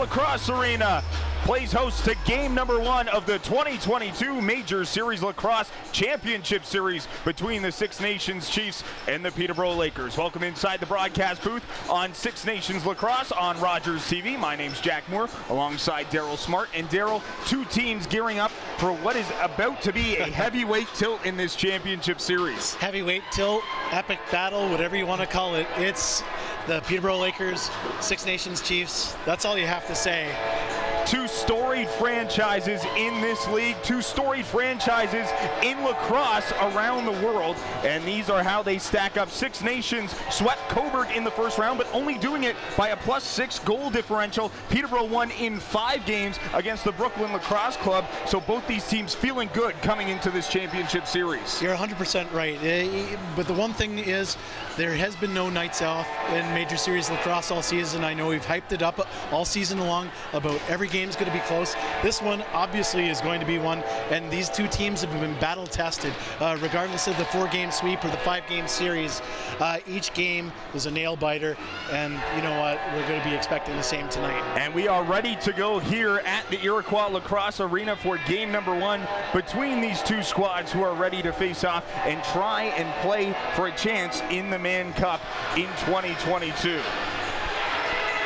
Lacrosse Arena plays host to game number 1 of the 2022 Major Series Lacrosse Championship Series between the Six Nations Chiefs and the Peterborough Lakers. Welcome inside the broadcast booth on Six Nations Lacrosse on RogersTV. My name's Jack Moore alongside Daryl Smart. And Daryl, two teams gearing up for what is about to be a heavyweight tilt in this championship series. Heavyweight tilt, epic battle, whatever you want to call it. It's the Peterborough Lakers, Six Nations Chiefs. That's all you have to say. Two storied franchises in this league, two storied franchises in lacrosse around the world, and these are how they stack up. Six Nations swept Coburg in the first round, but only doing it by a +6 goal differential. Peterborough won in 5 games against the Brooklyn Lacrosse Club, so both these teams feeling good coming into this championship series. You're 100% right, but the one thing is there has been no nights off in Major Series Lacrosse all season. I know we've hyped it up all season long about every game's going to be close. This one obviously is going to be one, and these two teams have been battle tested regardless of the 4-game sweep or the 5-game series. Each game was a nail biter, and you know what, we're going to be expecting the same tonight. And we are ready to go here at the Iroquois Lacrosse Arena for game number 1 between these two squads who are ready to face off and try and play for a chance in the Mann Cup in 2022.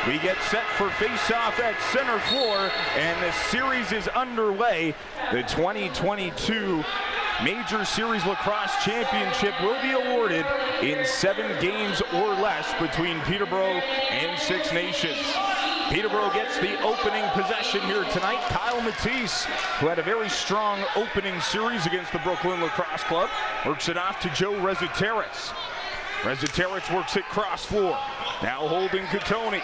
We get set for face-off at center floor, and the series is underway. The 2022 Major Series Lacrosse Championship will be awarded in 7 games or less between Peterborough and Six Nations. Peterborough gets the opening possession here tonight. Kyle Matisse, who had a very strong opening series against the Brooklyn Lacrosse Club, works it off to Joe Reziteris. Reziteris works it cross floor. Now holding Catoni.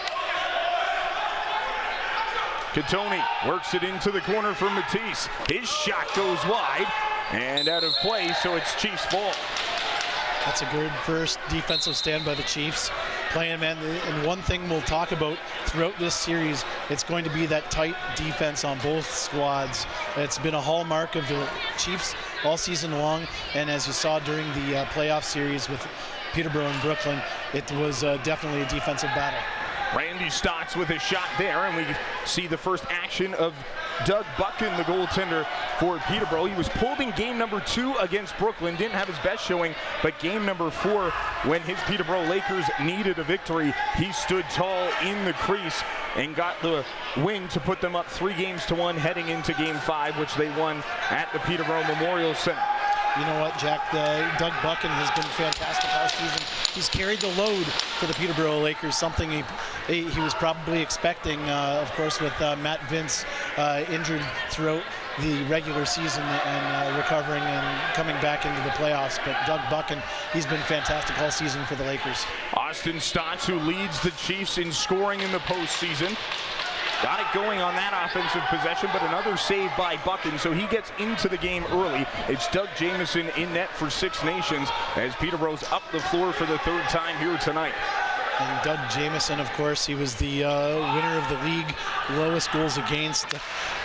Catoni works it into the corner for Matisse. His shot goes wide and out of play, so it's Chiefs ball. That's a good first defensive stand by the Chiefs. Playing man, and one thing we'll talk about throughout this series, it's going to be that tight defense on both squads. It's been a hallmark of the Chiefs all season long, and as you saw during the playoff series with Peterborough and Brooklyn, it was definitely a defensive battle. Randy Stotts with a shot there, and we see the first action of Doug Buchan, the goaltender for Peterborough. He was pulled in game number 2 against Brooklyn, didn't have his best showing, but game number 4, when his Peterborough Lakers needed a victory, he stood tall in the crease and got the win to put them up 3-1 heading into game 5, which they won at the Peterborough Memorial Center. You know what, Jack, Doug Buchan has been fantastic all season. He's carried the load for the Peterborough Lakers, something he was probably expecting, of course, with Matt Vince injured throughout the regular season and recovering and coming back into the playoffs. But Doug Buchan, he's been fantastic all season for the Lakers. Austin Stotts, who leads the Chiefs in scoring in the postseason. Got it going on that offensive possession, but another save by Buchan, so he gets into the game early. It's Doug Jamieson in net for Six Nations as Peterborough's up the floor for the 3rd time here tonight. And Doug Jamieson, of course, he was the winner of the league lowest goals against.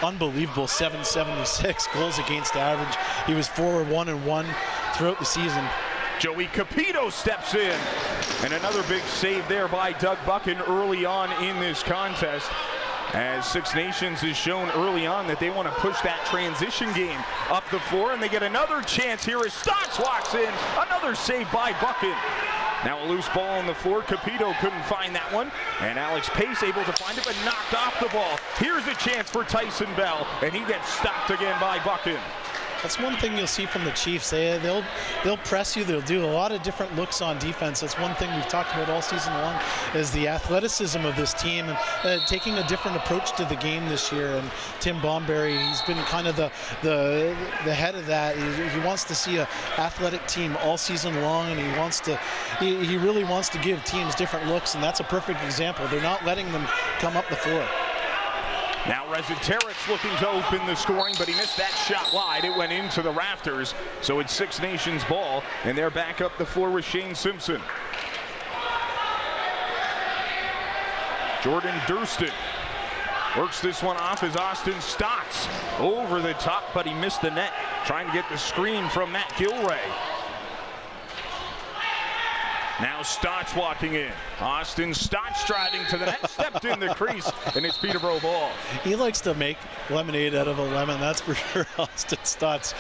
Unbelievable 776 goals against average. He was 4-1-1 throughout the season. Joey Capito steps in, and another big save there by Doug Buchan early on in this contest, as Six Nations has shown early on that they want to push that transition game up the floor, and they get another chance here as Stotts walks in. Another save by Buchan. Now a loose ball on the floor. Capito couldn't find that one, and Alex Pace able to find it, but knocked off the ball. Here's a chance for Tyson Bell, and he gets stopped again by Buchan. That's one thing you'll see from the Chiefs. They'll press you. They'll do a lot of different looks on defense. That's one thing we've talked about all season long, is the athleticism of this team and taking a different approach to the game this year. And Tim Bomberry, he's been kind of the head of that. He wants to see an athletic team all season long, and he really wants to give teams different looks, and that's a perfect example. They're not letting them come up the floor. Now Reziteris looking to open the scoring, but he missed that shot wide. It went into the rafters, so it's Six Nations ball, and they're back up the floor with Shane Simpson. Jordan Durston works this one off as Austin Stotts over the top, but he missed the net, trying to get the screen from Matt Gilray. Now Stotts walking in. Austin Stotts driving to the net, stepped in the crease, and it's Peterborough ball. He likes to make lemonade out of a lemon, that's for sure. Austin Stotts.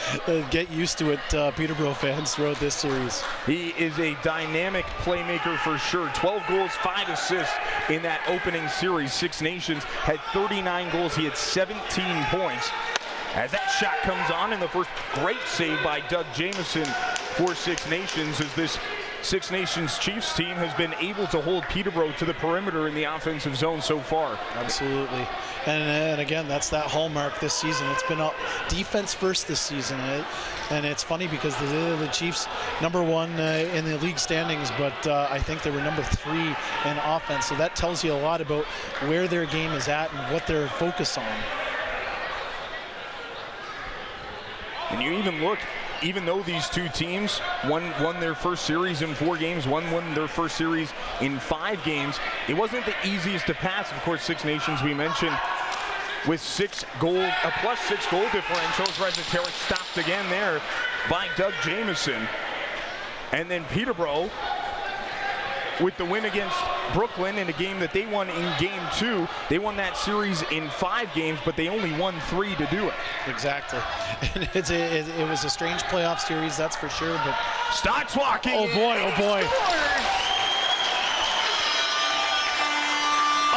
Get used to it, Peterborough fans, throughout this series. He is a dynamic playmaker for sure. 12 goals, 5 assists in that opening series. Six Nations had 39 goals. He had 17 points. As that shot comes on, and the first great save by Doug Jamieson for Six Nations, as this Six Nations Chiefs team has been able to hold Peterborough to the perimeter in the offensive zone so far. Absolutely. And again, that's that hallmark this season. It's been defense first this season. And it's funny because the Chiefs number 1 in the league standings, but I think they were number 3 in offense. So that tells you a lot about where their game is at and what they're focused on. And you even look, even though these two teams won their first series in 4 games, one won their first series in 5 games, it wasn't the easiest to pass. Of course, Six Nations, we mentioned, with +6 goal differentials. Resetero stopped again there by Doug Jamieson. And then Peterborough, with the win against Brooklyn in a game that they won in Game 2. They won that series in 5 games, but they only won 3 to do it. Exactly. And it was a strange playoff series, that's for sure. But Stotts walking. Oh boy, oh boy.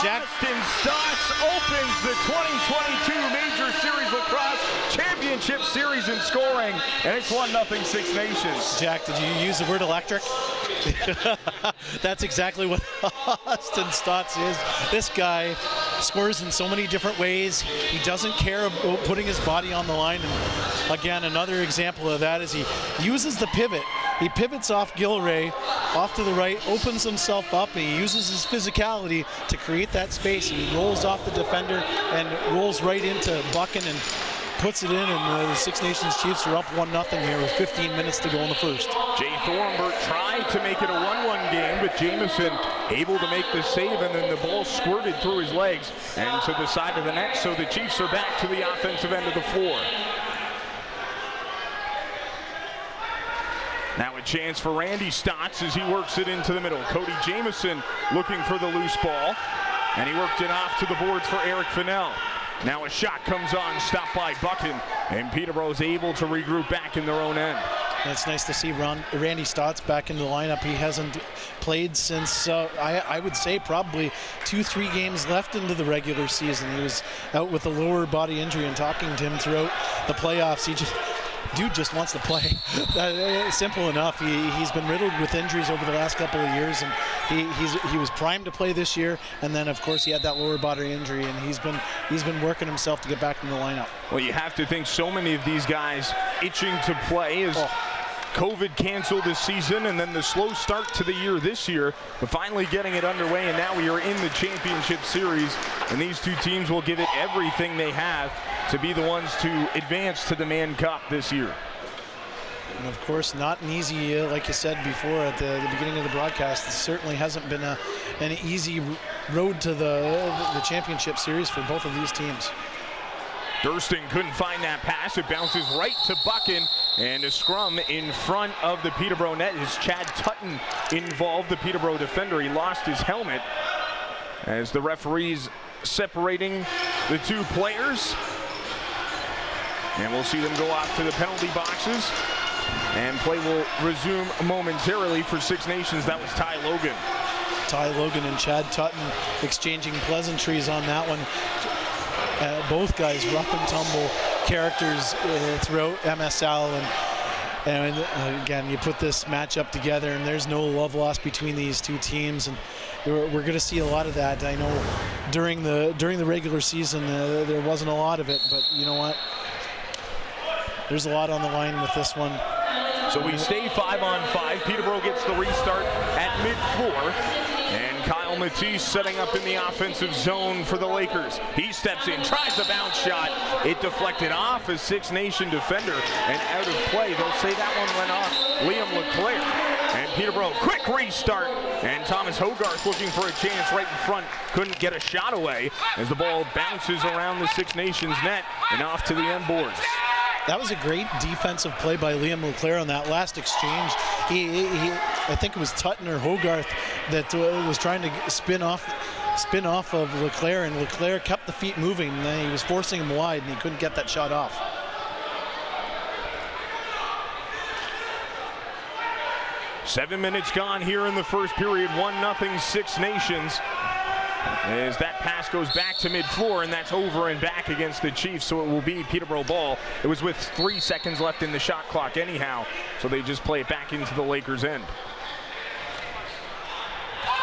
Austin Stotts opens the 2022 Major Series Lacrosse Championship Series in scoring, and it's 1-0 Six Nations. Jack, did you use the word electric? That's exactly what Austin Stotts is. This guy scores in so many different ways. He doesn't care about putting his body on the line. And again, another example of that is he uses the pivot. He pivots off Gilray, off to the right, opens himself up, and he uses his physicality to create that space. He rolls off the defender and rolls right into Buchan and puts it in, and the Six Nations Chiefs are up 1-0 here with 15 minutes to go in the first. Jay Thornburg tried to make it a 1-1 game, but Jamieson able to make the save, and then the ball squirted through his legs and to the side of the net, so the Chiefs are back to the offensive end of the floor. Now a chance for Randy Stotts as he works it into the middle. Cody Jamieson looking for the loose ball, and he worked it off to the boards for Eric Fennell. Now a shot comes on, stopped by Buchan, and Peterborough is able to regroup back in their own end. It's nice to see Randy Stotts back in the lineup. He hasn't played since, I would say, probably 2-3 games left into the regular season. He was out with a lower body injury, and talking to him throughout the playoffs, dude just wants to play. Simple enough. He's been riddled with injuries over the last couple of years, and he was primed to play this year, and then of course he had that lower body injury, and he's been working himself to get back in the lineup. Well, you have to think so many of these guys itching to play as COVID canceled this season, and then the slow start to the year this year, but finally getting it underway, and now we are in the championship series, and these two teams will give it everything they have to be the ones to advance to the Mann Cup this year. And of course, not an easy, like you said before at the beginning of the broadcast, it certainly hasn't been an easy road to the championship series for both of these teams. Durston couldn't find that pass. It bounces right to Buchan, and a scrum in front of the Peterborough net. Is Chad Tutton involved, the Peterborough defender? He lost his helmet as the referees separating the two players. And we'll see them go off to the penalty boxes, and play will resume momentarily for Six Nations. That was Ty Logan. Ty Logan and Chad Tutton exchanging pleasantries on that one. Both guys rough and tumble characters throughout MSL, and again, you put this matchup together, and there's no love lost between these two teams, and we're going to see a lot of that. I know during the regular season there wasn't a lot of it, but you know what? There's a lot on the line with this one. So we stay 5-on-5. Peterborough gets the restart at mid-floor. And Kyle Matisse setting up in the offensive zone for the Lakers. He steps in, tries a bounce shot. It deflected off a Six Nation defender and out of play. They'll say that one went off Liam Leclerc. And Peterborough, quick restart. And Thomas Hogarth looking for a chance right in front. Couldn't get a shot away as the ball bounces around the Six Nations net and off to the end boards. That was a great defensive play by Liam Leclerc on that last exchange. I think it was Tutton or Hogarth that was trying to spin off of Leclerc, and Leclerc kept the feet moving, and then he was forcing him wide, and he couldn't get that shot off. Seven minutes gone here in the first period. 1-0 Six Nations. As that pass goes back to mid-floor, and that's over and back against the Chiefs, so it will be Peterborough ball. It was with 3 seconds left in the shot clock anyhow, so they just play it back into the Lakers' end.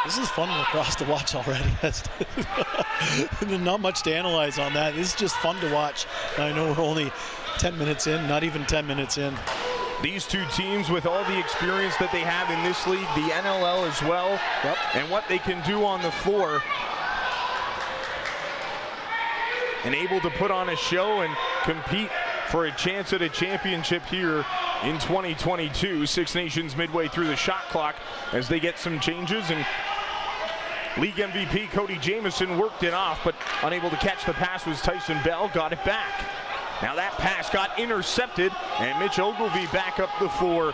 This is fun lacrosse to watch already. Not much to analyze on that. This is just fun to watch. I know we're only 10 minutes in, not even 10 minutes in. These two teams, with all the experience that they have in this league, the NLL as well, and what they can do on the floor, and able to put on a show and compete for a chance at a championship here in 2022. Six Nations midway through the shot clock as they get some changes, and league MVP Cody Jamieson worked it off, but unable to catch the pass was Tyson Bell, got it back. Now that pass got intercepted, and Mitch Ogilvie back up the floor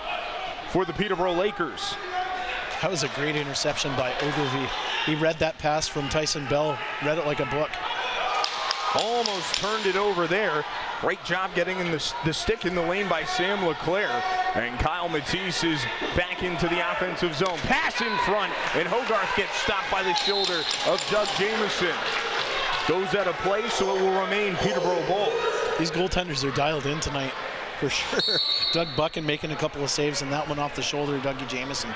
for the Peterborough Lakers. That was a great interception by Ogilvie. He read that pass from Tyson Bell, read it like a book. Almost turned it over there. Great job getting in the stick in the lane by Sam Leclerc. And Kyle Matisse is back into the offensive zone. Pass in front, and Hogarth gets stopped by the shoulder of Doug Jamieson. Goes out of play, so it will remain Peterborough ball. These goaltenders are dialed in tonight, for sure. Doug Buchan making a couple of saves, and that one off the shoulder of Dougie Jamieson.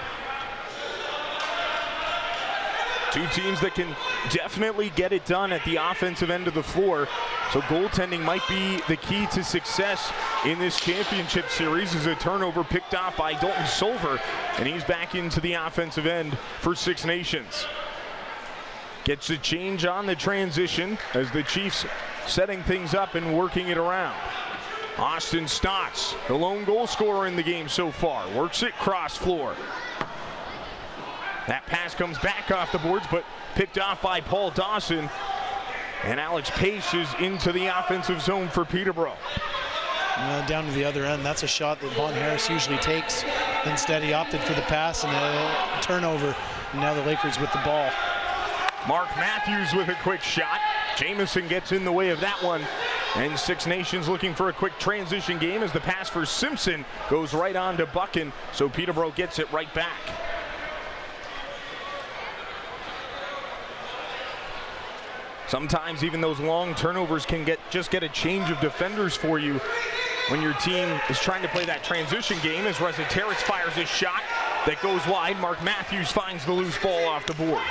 Two teams that can definitely get it done at the offensive end of the floor. So goaltending might be the key to success in this championship series. As a turnover picked off by Dalton Solver, and he's back into the offensive end for Six Nations. Gets a change on the transition as the Chiefs setting things up and working it around. Austin Stotts, the lone goal scorer in the game so far, works it cross floor. That pass comes back off the boards, but picked off by Paul Dawson. And Alex Pace is into the offensive zone for Peterborough. Down to the other end, that's a shot that Von Harris usually takes. Instead, he opted for the pass and a turnover. And now the Lakers with the ball. Mark Matthews with a quick shot. Jamieson gets in the way of that one. And Six Nations looking for a quick transition game as the pass for Simpson goes right on to Buchan. So Peterborough gets it right back. Sometimes even those long turnovers can just get a change of defenders for you when your team is trying to play that transition game. As Reseteris fires a shot that goes wide, Mark Matthews finds the loose ball off the boards.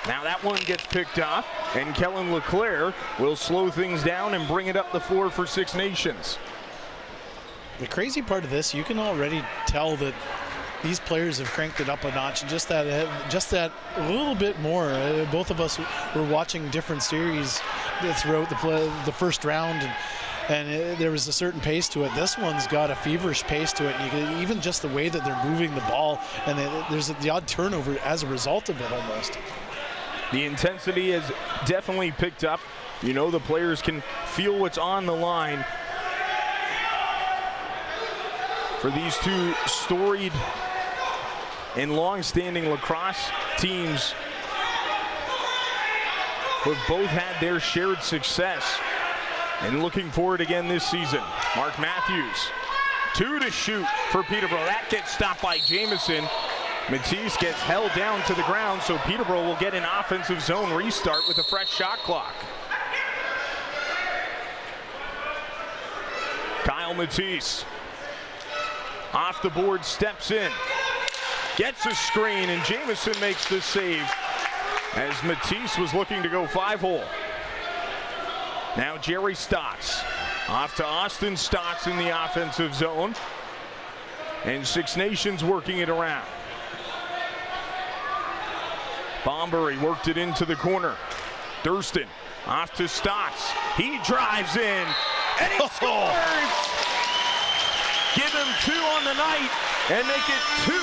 Now that one gets picked off, and Kellen Leclerc will slow things down and bring it up the floor for Six Nations. The crazy part of this, you can already tell that these players have cranked it up a notch, just that a little bit more. Both of us were watching different series throughout the first round, and there was a certain pace to it. This one's got a feverish pace to it, and even just the way that they're moving the ball, and there's the odd turnover as a result of it almost. The intensity has definitely picked up. You know, the players can feel what's on the line for these two storied and long-standing lacrosse teams who have both had their shared success and looking forward again this season. Mark Matthews, 2 to shoot for Peterborough. That gets stopped by Jamieson. Matisse gets held down to the ground, so Peterborough will get an offensive zone restart with a fresh shot clock. Kyle Matisse, off the board, steps in. Gets a screen, and Jamieson makes the save as Matisse was looking to go 5-hole. Now Jerry Stotts, off to Austin Stotts in the offensive zone. And Six Nations working it around. Bombury worked it into the corner. Durston, off to Stotts. He drives in, and he scores! Give him 2 on the night and make it 2-0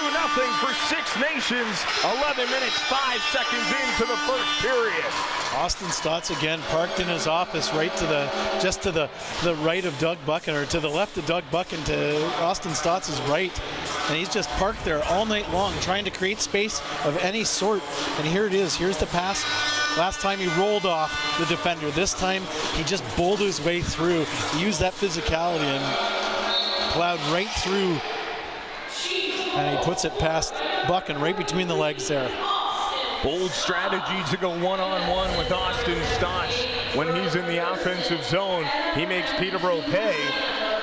for Six Nations. 11 minutes, 5 seconds into the first period. Austin Stotts again parked in his office right to the right of Doug Buchan, or to the left of Doug Buchan, to Austin Stotts' right. and he's just parked there all night long trying to create space of any sort. And here it is. Here's the pass. Last time he rolled off the defender. This time he just bowled his way through. He used that physicality and plowed right through. And he puts it past Buchan right between the legs there. Bold strategy to go one-on-one with Austin Stotch. When he's in the offensive zone, he makes Peterborough pay.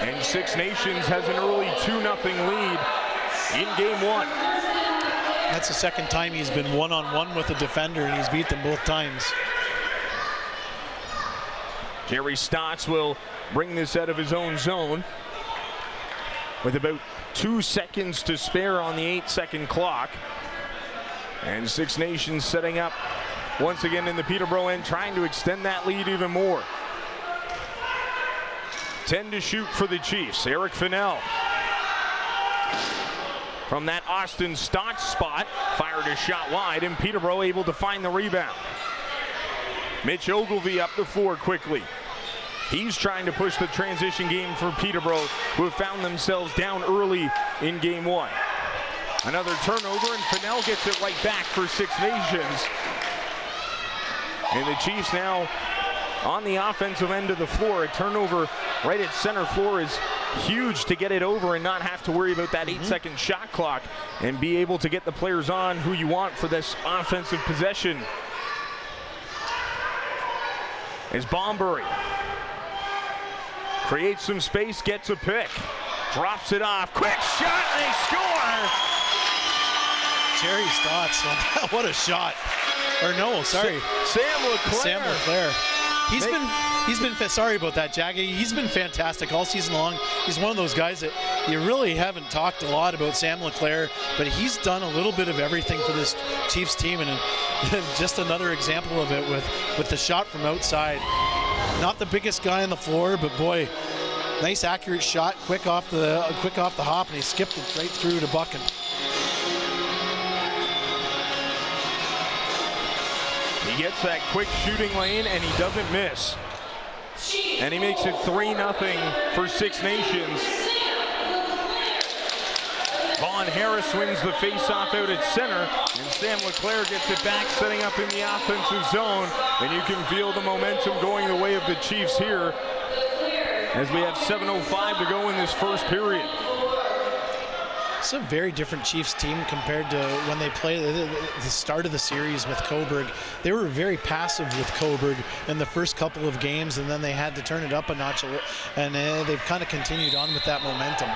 And Six Nations has an early 2-0 lead in game one. That's the second time he's been one-on-one with a defender, and he's beat them both times. Jerry Stotts will bring this out of his own zone with about 2 seconds to spare on the 8-second clock. And Six Nations setting up once again in the Peterborough end, trying to extend that lead even more. 10 to shoot for the Chiefs. Eric Fennell from that Austin Stotts spot fired a shot wide, and Peterborough able to find the rebound. Mitch Ogilvie up the floor quickly. He's trying to push the transition game for Peterborough, who have found themselves down early in game one. Another turnover, and Fennell gets it right back for Six Nations. And the Chiefs now on the offensive end of the floor. A turnover right at center floor is huge to get it over and not have to worry about that 8-second shot clock and be able to get the players on who you want for this offensive possession. As Bombury creates some space, gets a pick, drops it off, quick shot, and they score! Jerry Stotts, what a shot. Or no, sorry. Sam LeClaire. Sam LeClaire. He's been sorry about that, Jackie. He's been fantastic all season long. He's one of those guys that you really haven't talked a lot about, Sam LeClaire, but he's done a little bit of everything for this Chiefs team, and just another example of it with the shot from outside. Not the biggest guy on the floor, but boy, nice accurate shot, quick off the hop, and he skipped it right through to Buchan. He gets that quick shooting lane and he doesn't miss. And he makes it 3-0 for Six Nations. Vaughn Harris wins the face-off out at center, and Sam LeClaire gets it back, setting up in the offensive zone. And you can feel the momentum going the way of the Chiefs here as we have 7:05 to go in this first period. It's a very different Chiefs team compared to when they played the start of the series with Coburg. They were very passive with Coburg in the first couple of games, and then they had to turn it up a notch, and they've kind of continued on with that momentum.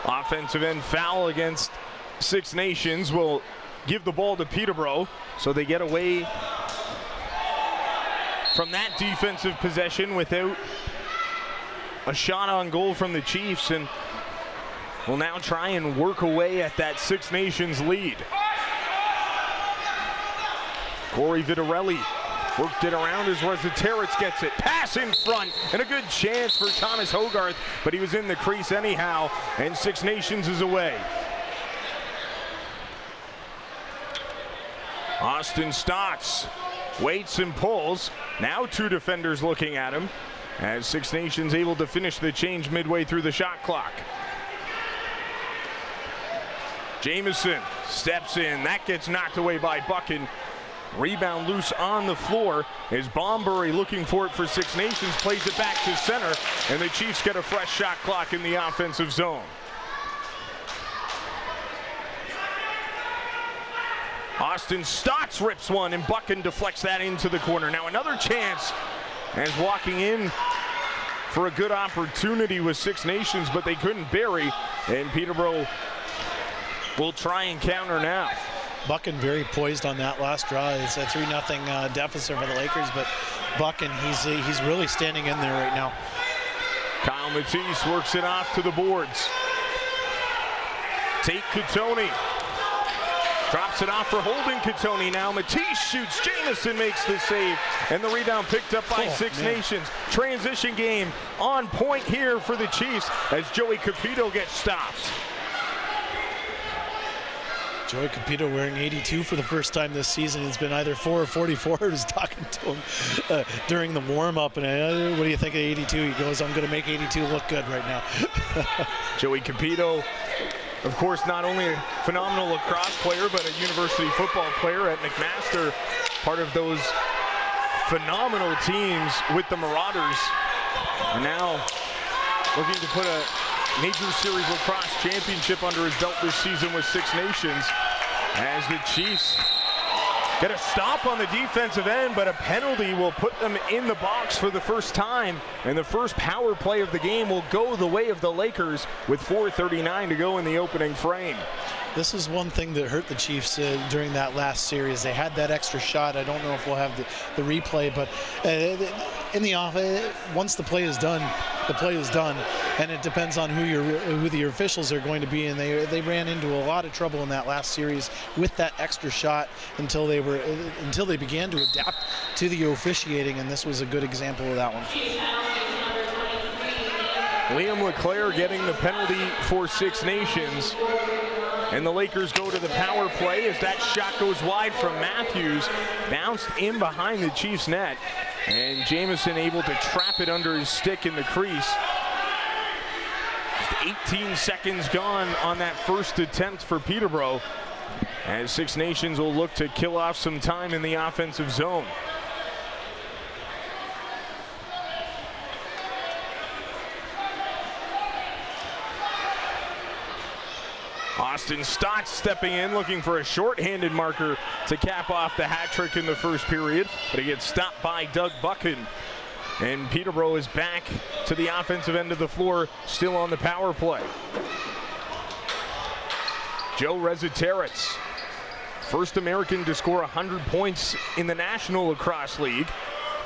Offensive end foul against Six Nations will give the ball to Peterborough, so they get away from that defensive possession without a shot on goal from the Chiefs, and will now try and work away at that Six Nations lead. Corey Vitarelli worked it around as Territz gets it. Pass in front, and a good chance for Thomas Hogarth, but he was in the crease anyhow, and Six Nations is away. Austin Stotts waits and pulls. Now two defenders looking at him, as Six Nations able to finish the change midway through the shot clock. Jamieson steps in. That gets knocked away by Buchan. Rebound loose on the floor as Bombury looking for it for Six Nations, plays it back to center, and the Chiefs get a fresh shot clock in the offensive zone. Austin Stotts rips one, and Buchan deflects that into the corner. Now another chance as walking in for a good opportunity with Six Nations, but they couldn't bury, and Peterborough will try and counter now. Buchan very poised on that last draw. It's a 3-0 deficit for the Lakers, but Buchan, he's really standing in there right now. Kyle Matisse works it off to the boards. Tate Katoni drops it off for Holden Katoni. Now Matisse shoots. Jamieson makes the save, and the rebound picked up by Six Nations. Transition game on point here for the Chiefs as Joey Capito gets stopped. Joey Capito wearing 82 for the first time this season. It's been either 4 or 44. I was talking to him during the warm-up, and what do you think of 82? He goes, I'm going to make 82 look good right now. Joey Capito of course, not only a phenomenal lacrosse player, but a university football player at McMaster, part of those phenomenal teams with the Marauders. And now looking to put a Major Series Lacrosse championship under his belt this season with Six Nations, as the Chiefs get a stop on the defensive end, but a penalty will put them in the box for the first time. And the first power play of the game will go the way of the Lakers with 4:39 to go in the opening frame. This is one thing that hurt the Chiefs during that last series. They had that extra shot. I don't know if we'll have the replay, but in the off, once the play is done, the play is done, and it depends on who the officials are going to be. And they ran into a lot of trouble in that last series with that extra shot until they began to adapt to the officiating, and this was a good example of that one. Liam LeClaire getting the penalty for Six Nations. And the Lakers go to the power play as that shot goes wide from Matthews, bounced in behind the Chiefs net, and Jamison able to trap it under his stick in the crease. Just 18 seconds gone on that first attempt for Peterborough, as Six Nations will look to kill off some time in the offensive zone. Austin Stotts stepping in, looking for a short-handed marker to cap off the hat trick in the first period, but he gets stopped by Doug Buchan. And Peterborough is back to the offensive end of the floor, still on the power play. Joe Reziteritz, first American to score 100 points in the National Lacrosse League.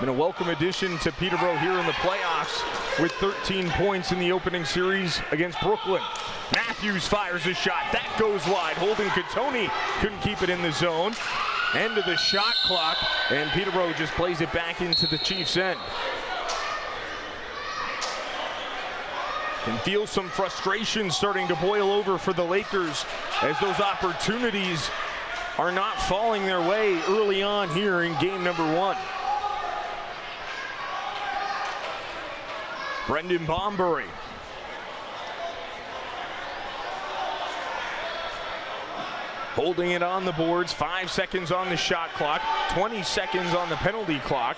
Been a welcome addition to Peterborough here in the playoffs with 13 points in the opening series against Brooklyn. Matthews fires a shot. That goes wide. Holden Katoni couldn't keep it in the zone. End of the shot clock, and Peterborough just plays it back into the Chiefs' end. Can feel some frustration starting to boil over for the Lakers as those opportunities are not falling their way early on here in game number one. Brendan Bombury. Holding it on the boards, 5 seconds on the shot clock, 20 seconds on the penalty clock.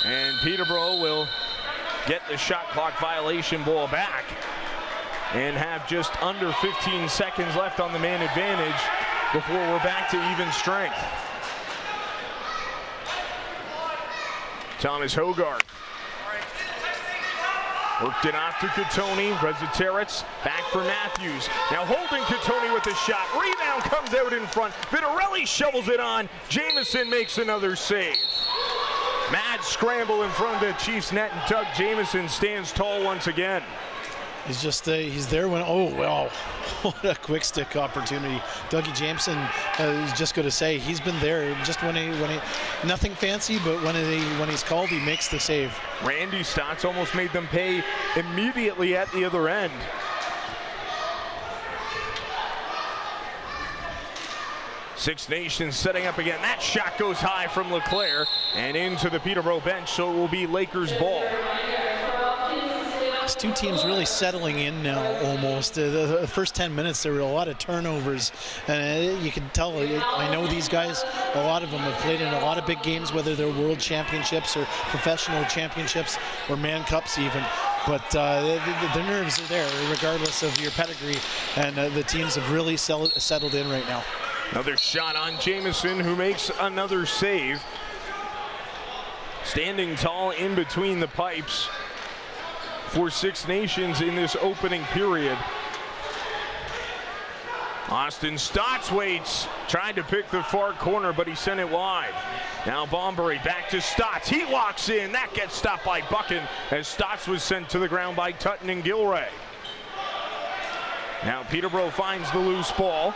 And Peterborough will get the shot clock violation ball back and have just under 15 seconds left on the man advantage before we're back to even strength. Thomas Hogarth worked it off to Katoni. Reziteritz back for Matthews. Now holding Katoni with a shot. Rebound comes out in front. Vitarelli shovels it on. Jamison makes another save. Mad scramble in front of the Chiefs net, and Doug Jamison stands tall once again. He's just he's there when, oh wow, what a quick stick opportunity. Dougie Jameson is just going to say he's been there just when he nothing fancy, but when he's called, he makes the save. Randy Stotts almost made them pay immediately at the other end. Six Nations setting up again. That shot goes high from LeClaire and into the Peterborough bench, so it will be Lakers ball. These two teams really settling in now almost. The first 10 minutes there were a lot of turnovers, and you can tell, I know these guys, a lot of them have played in a lot of big games, whether they're world championships or professional championships or man cups even, but the nerves are there regardless of your pedigree, and the teams have really settled in right now. Another shot on Jamison, who makes another save. Standing tall in between the pipes for Six Nations in this opening period. Austin Stotts waits, tried to pick the far corner, but he sent it wide. Now Bombury back to Stotts. He walks in. That gets stopped by Buchan as Stotts was sent to the ground by Tutton and Gilray. Now Peterborough finds the loose ball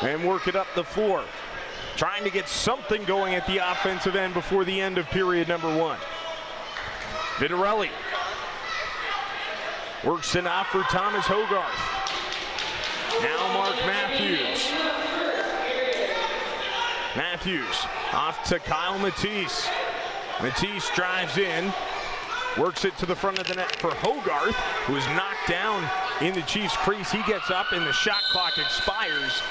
and work it up the floor, trying to get something going at the offensive end before the end of period number one. Vitarelli works it off for Thomas Hogarth. Now Mark Matthews. Matthews off to Kyle Matisse. Matisse drives in, Works it to the front of the net for Hogarth, who is knocked down in the Chiefs' crease. He gets up and the shot clock expires.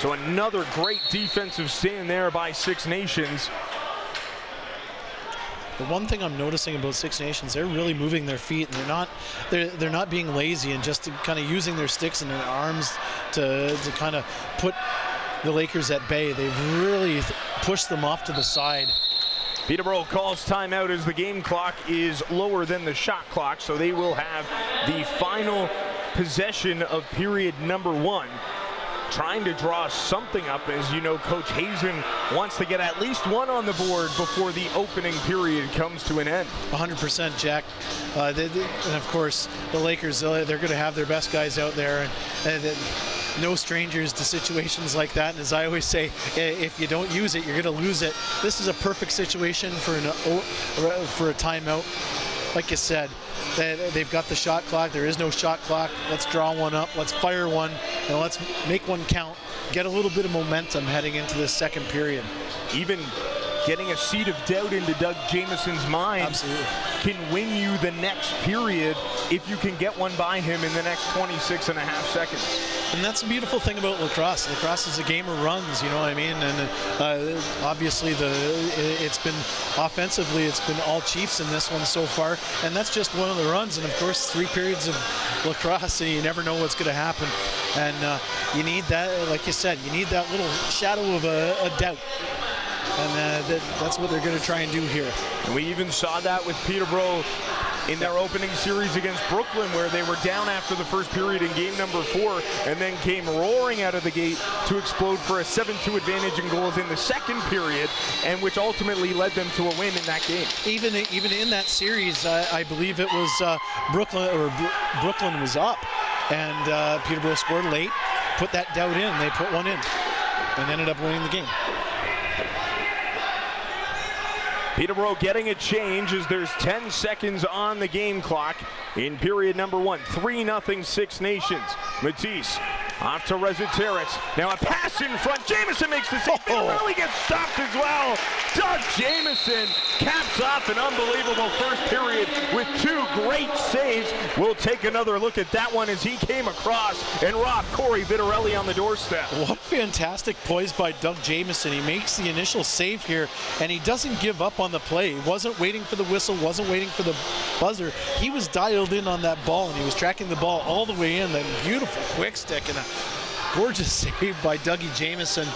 So another great defensive stand there by Six Nations. The one thing I'm noticing about Six Nations, they're really moving their feet, and they're not being lazy and just kind of using their sticks and their arms to kind of put the Lakers at bay. They've really pushed them off to the side. Peterborough calls timeout as the game clock is lower than the shot clock, so they will have the final possession of period number 1. Trying to draw something up. As you know, Coach Hazen wants to get at least one on the board before the opening period comes to an end. 100%, Jack. And of course, the Lakers, they're going to have their best guys out there, and no strangers to situations like that. And as I always say, if you don't use it, you're going to lose it. This is a perfect situation for a timeout. Like you said, they've got the shot clock. There is no shot clock. Let's draw one up. Let's fire one, and let's make one count. Get a little bit of momentum heading into this second period. Even getting a seed of doubt into Doug Jamison's mind Absolutely. Can win you the next period if you can get one by him in the next 26 and a half seconds. And that's the beautiful thing about lacrosse. Lacrosse is a game of runs, you know what I mean? And obviously it's been offensively, it's been all Chiefs in this one so far, and that's just one of the runs. And of course, 3 periods of lacrosse, and you never know what's going to happen. And you need that, like you said, you need that little shadow of a doubt. And that's what they're going to try and do here. And we even saw that with Peterborough in their opening series against Brooklyn, where they were down after the first period in game number 4 and then came roaring out of the gate to explode for a 7-2 advantage in goals in the second period, and which ultimately led them to a win in that game. Even in that series, I believe it was Brooklyn was up, and Peterborough scored late, put that doubt in. They put one in and ended up winning the game. Peterborough getting a change as there's 10 seconds on the game clock in period number 1. 3-0 Six Nations. Matisse off to Rezateris. Now a pass in front. Jamison makes the save. Really gets stopped as well. Doug Jamison caps off an unbelievable first period with 2 great saves. We'll take another look at that one as he came across and robbed Corey Vitarelli on the doorstep. What fantastic poise by Doug Jamison. He makes the initial save here, and he doesn't give up on the play. He wasn't waiting for the whistle, wasn't waiting for the buzzer. He was dialed in on that ball, and he was tracking the ball all the way in. That beautiful quick stick and a gorgeous save by Dougie Jamison.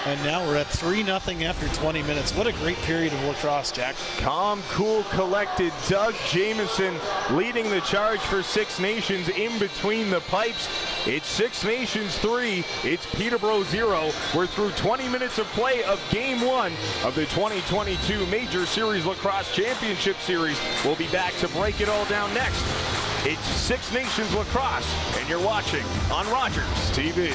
And now we're at 3-0 after 20 minutes. What a great period of lacrosse, Jack. Calm, cool, collected. Doug Jamison leading the charge for Six Nations in between the pipes. It's Six Nations 3. It's Peterborough 0. We're through 20 minutes of play of Game 1 of the 2022 Major Series Lacrosse Championship Series. We'll be back to break it all down next. It's Six Nations Lacrosse, and you're watching on Rogers TV.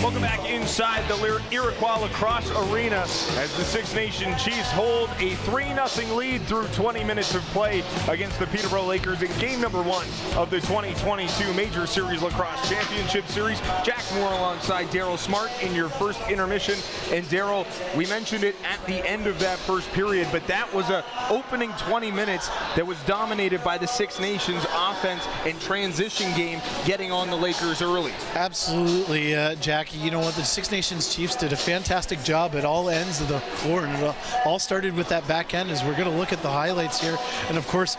Welcome back inside the Iroquois Lacrosse Arena as the Six Nations Chiefs hold a 3-0 lead through 20 minutes of play against the Peterborough Lakers in game number 1 of the 2022 Major Series Lacrosse Championship Series. Jack Moore alongside Daryl Smart in your first intermission. And Daryl, we mentioned it at the end of that first period, but that was a opening 20 minutes that was dominated by the Six Nations offense and transition game getting on the Lakers early. Absolutely, Jackie. You know what? The Six Nations Chiefs did a fantastic job at all ends of the floor, and it all started with that back end as we're going to look at the highlights here. And of course,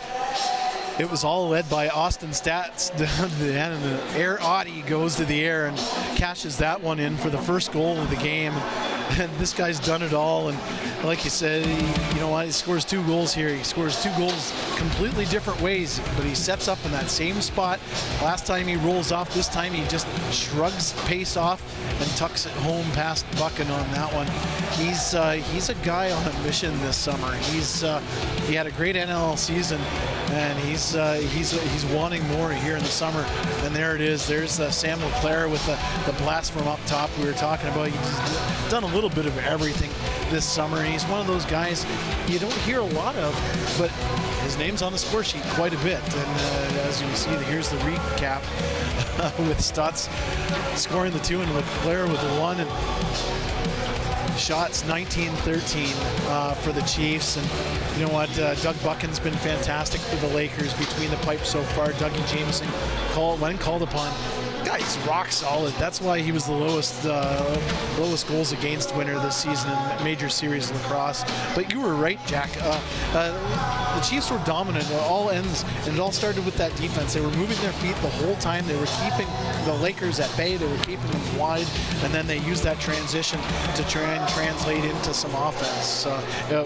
it was all led by Austin Stats down to the end, and the air Audie goes to the air and cashes that one in for the first goal of the game. And this guy's done it all, and like you said, you know what, he scores 2 goals here. He scores 2 goals completely different ways, but he sets up in that same spot. Last time he rolls off, this time he just shrugs pace off and tucks it home past Buchan on that one. He's a guy on a mission this summer. He had a great NL season, and he's wanting more here in the summer. And there it is. There's Sam LeClaire with the blast from up top we were talking about. He's done a little bit of everything this summer. He's one of those guys you don't hear a lot of, but his name's on the score sheet quite a bit. And as you see, here's the recap with Stutz scoring the 2 and LeClaire with the 1. And shots 19-13 for the Chiefs. And you know what, Doug Buchan's been fantastic for the Lakers between the pipes so far. Dougie Jameson, when called upon, guy's rock solid. That's why he was the lowest goals against winner this season in Major Series Lacrosse. But you were right, Jack. The Chiefs were dominant at all ends, and it all started with that defense. They were moving their feet the whole time. They were keeping the Lakers at bay. They were keeping them wide, and then they used that transition to try and translate into some offense.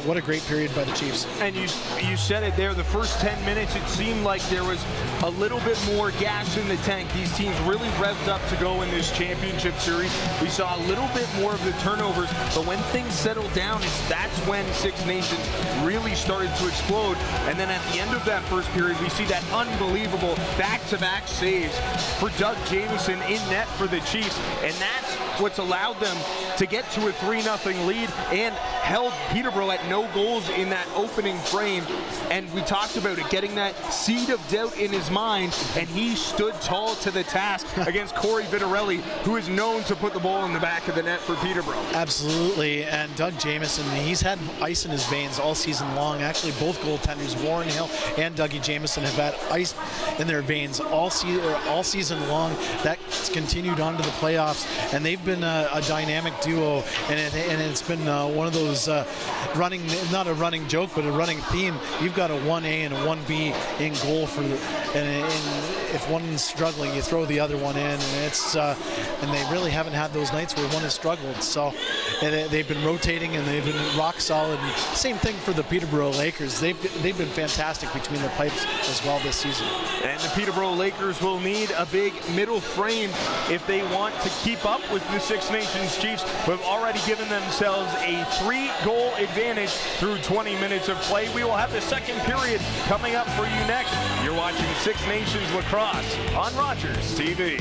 What a great period by the Chiefs. And you said it there, the first 10 minutes, it seemed like there was a little bit more gas in the tank. These teams really revved up to go in this championship series. We saw a little bit more of the turnovers, but when things settled down, that's when Six Nations really started to explode. And then at the end of that first period, we see that unbelievable back-to-back saves for Doug Jameson in net for the Chiefs, and that's what's allowed them to get to a 3-0 lead and held Peterborough at no goals in that opening frame. And we talked about it, getting that seed of doubt in his mind, and he stood tall to the task against Corey Vitarelli, who is known to put the ball in the back of the net for Peterborough. Absolutely, and Doug Jameson, he's had ice in his veins all season long. Actually, both goaltenders, Warren Hill and Dougie Jameson, have had ice in their veins all season long. That's continued on to the playoffs, and they've been a dynamic duo, and it's been one of those running, not a running joke, but a running theme. You've got a 1A and a 1B in goal and if one's struggling, you throw the other one in, and they really haven't had those nights where one has struggled. So they've been rotating, and they've been rock solid. And same thing for the Peterborough Lakers. They've been fantastic between the pipes as well this season. And the Peterborough Lakers will need a big middle frame if they want to keep up with the Six Nations Chiefs, who have already given themselves a 3-goal advantage through 20 minutes of play. We will have the second period coming up for you next. You're watching Six Nations Lacrosse on Rogers TV.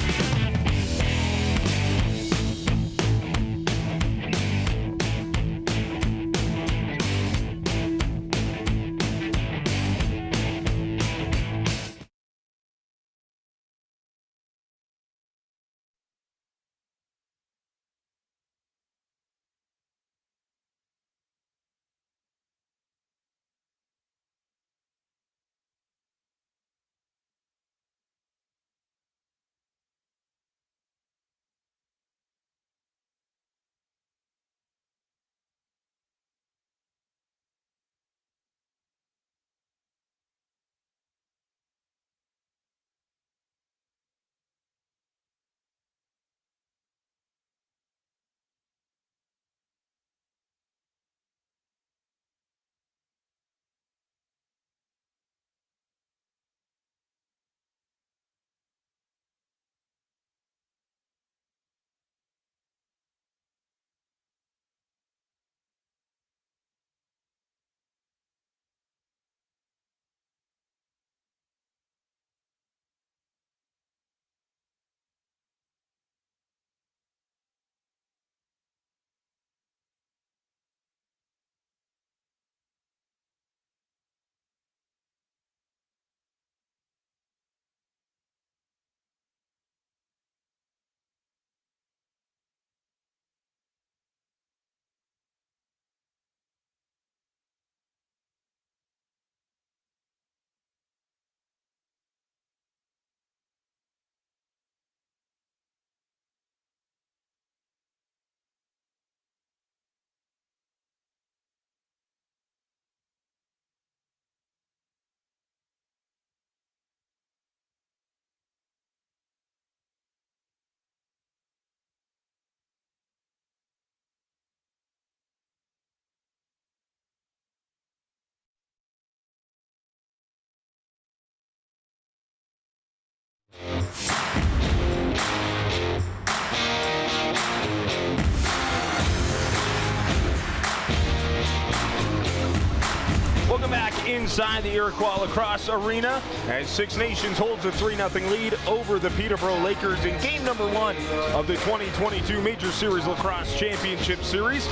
inside the Iroquois Lacrosse Arena as Six Nations holds a 3-0 lead over the Peterborough Lakers in game number 1 of the 2022 Major Series Lacrosse Championship Series.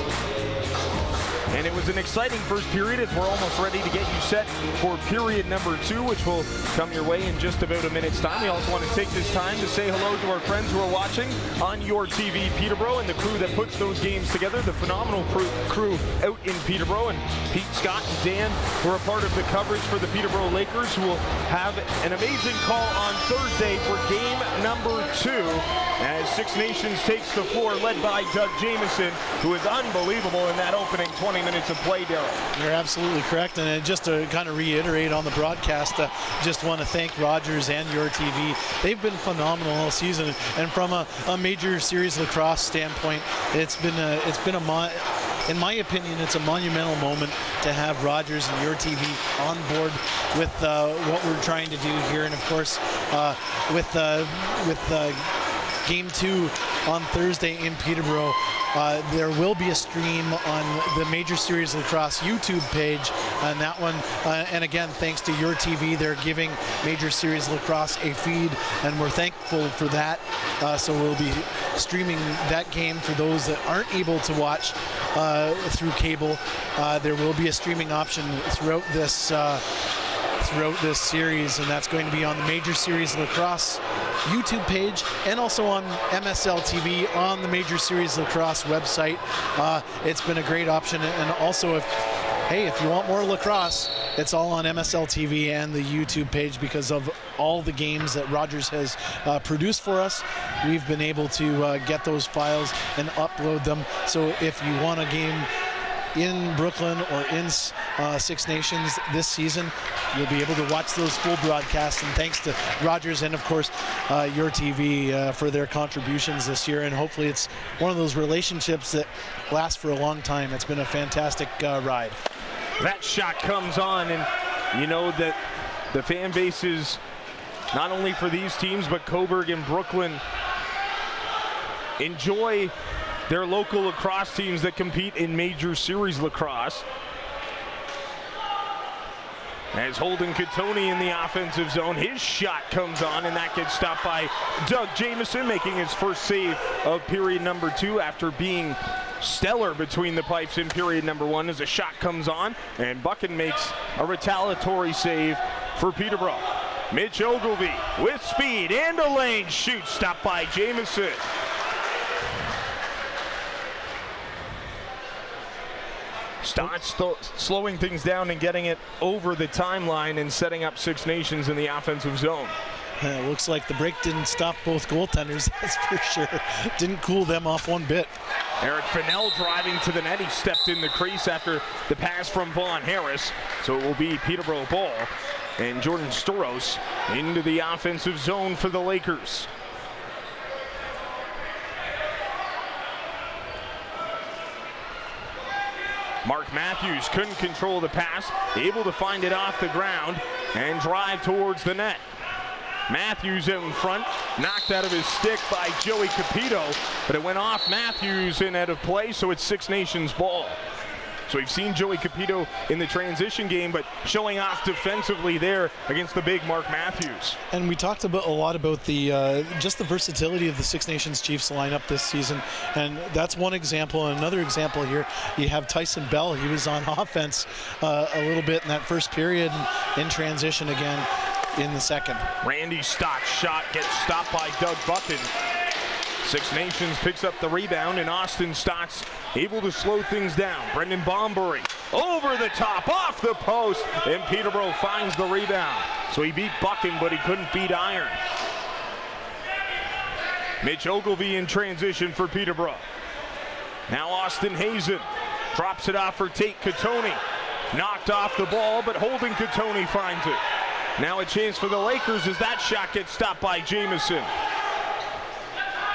And it was an exciting first period as we're almost ready to get you set for period number 2, which will come your way in just about a minute's time. We also want to take this time to say hello to our friends who are watching on Your TV Peterborough and the crew that puts those games together, the phenomenal crew out in Peterborough, and Pete, Scott, and Dan, who are part of the coverage for the Peterborough Lakers, who will have an amazing call on Thursday for game number 2 as Six Nations takes the floor, led by Doug Jamieson, who is unbelievable in that opening 20 minutes of play, Daryl. You're absolutely correct, and just to kind of reiterate on the broadcast, just want to thank Rogers and Your TV. They've been phenomenal all season, and from a Major Series Lacrosse standpoint, in my opinion, it's a monumental moment to have Rogers and Your TV on board with what we're trying to do here, and of course, with Game 2 on Thursday in Peterborough. There will be a stream on the Major Series Lacrosse YouTube page, and that one, and again, thanks to Your TV, they're giving Major Series Lacrosse a feed, and we're thankful for that. So we'll be streaming that game for those that aren't able to watch through cable. There will be a streaming option throughout this series, and that's going to be on the Major Series Lacrosse YouTube page and also on MSL TV on the Major Series Lacrosse website. It's been a great option, and also if you want more lacrosse, it's all on MSL TV and the YouTube page because of all the games that Rogers has produced for us. We've been able to get those files and upload them. So if you want a game in Brooklyn or in Six Nations this season, you'll be able to watch those full broadcasts, and thanks to Rogers and of course Your TV for their contributions this year, and hopefully it's one of those relationships that lasts for a long time. It's been a fantastic ride. That shot comes on, and you know that the fan bases, not only for these teams but Coburg and Brooklyn, enjoy their local lacrosse teams that compete in Major Series Lacrosse. As Holden Catoni in the offensive zone, his shot comes on, and that gets stopped by Doug Jamieson, making his first save of period number 2 after being stellar between the pipes in period number 1 as a shot comes on, and Buchan makes a retaliatory save for Peterborough. Mitch Ogilvie with speed and a lane shoot, stopped by Jamieson. Stotts slowing things down and getting it over the timeline and setting up Six Nations in the offensive zone. It looks like the break didn't stop both goaltenders, that's for sure. Didn't cool them off one bit. Eric Fennell driving to the net. He stepped in the crease after the pass from Vaughn Harris. So it will be Peterborough ball. And Jordan Storos into the offensive zone for the Lakers. Mark Matthews couldn't control the pass, able to find it off the ground and drive towards the net. Matthews in front, knocked out of his stick by Joey Capito, but it went off Matthews and out of play, so it's Six Nations ball. So we've seen Joey Capito in the transition game, but showing off defensively there against the big Mark Matthews. And we talked a lot about the just the versatility of the Six Nations Chiefs lineup this season, and that's one example. And another example here, you have Tyson Bell. He was on offense a little bit in that first period, and in transition again in the second. Randy Stott's shot gets stopped by Doug Buchan. Six Nations picks up the rebound, and Austin Stotts able to slow things down. Brendan Bombury over the top, off the post, and Peterborough finds the rebound. So he beat Buchan, but he couldn't beat Iron. Mitch Ogilvie in transition for Peterborough. Now Austin Hazen drops it off for Tate Catoni. Knocked off the ball, but Holden Catoni finds it. Now a chance for the Lakers as that shot gets stopped by Jamieson.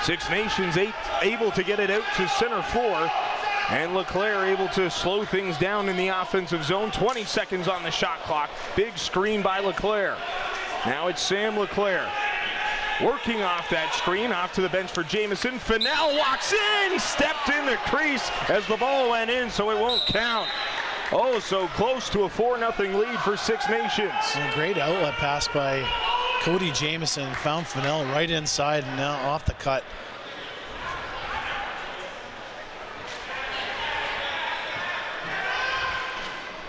Six Nations able to get it out to center floor, and Leclerc able to slow things down in the offensive zone. 20 seconds on the shot clock. Big screen by Leclerc. Now it's Sam Leclerc working off that screen, off to the bench for Jamieson. Fennell walks in, stepped in the crease as the ball went in, so it won't count. Oh, so close to a 4-0 lead for Six Nations. And a great outlet pass by Cody Jamieson. Found Fennell right inside and now off the cut.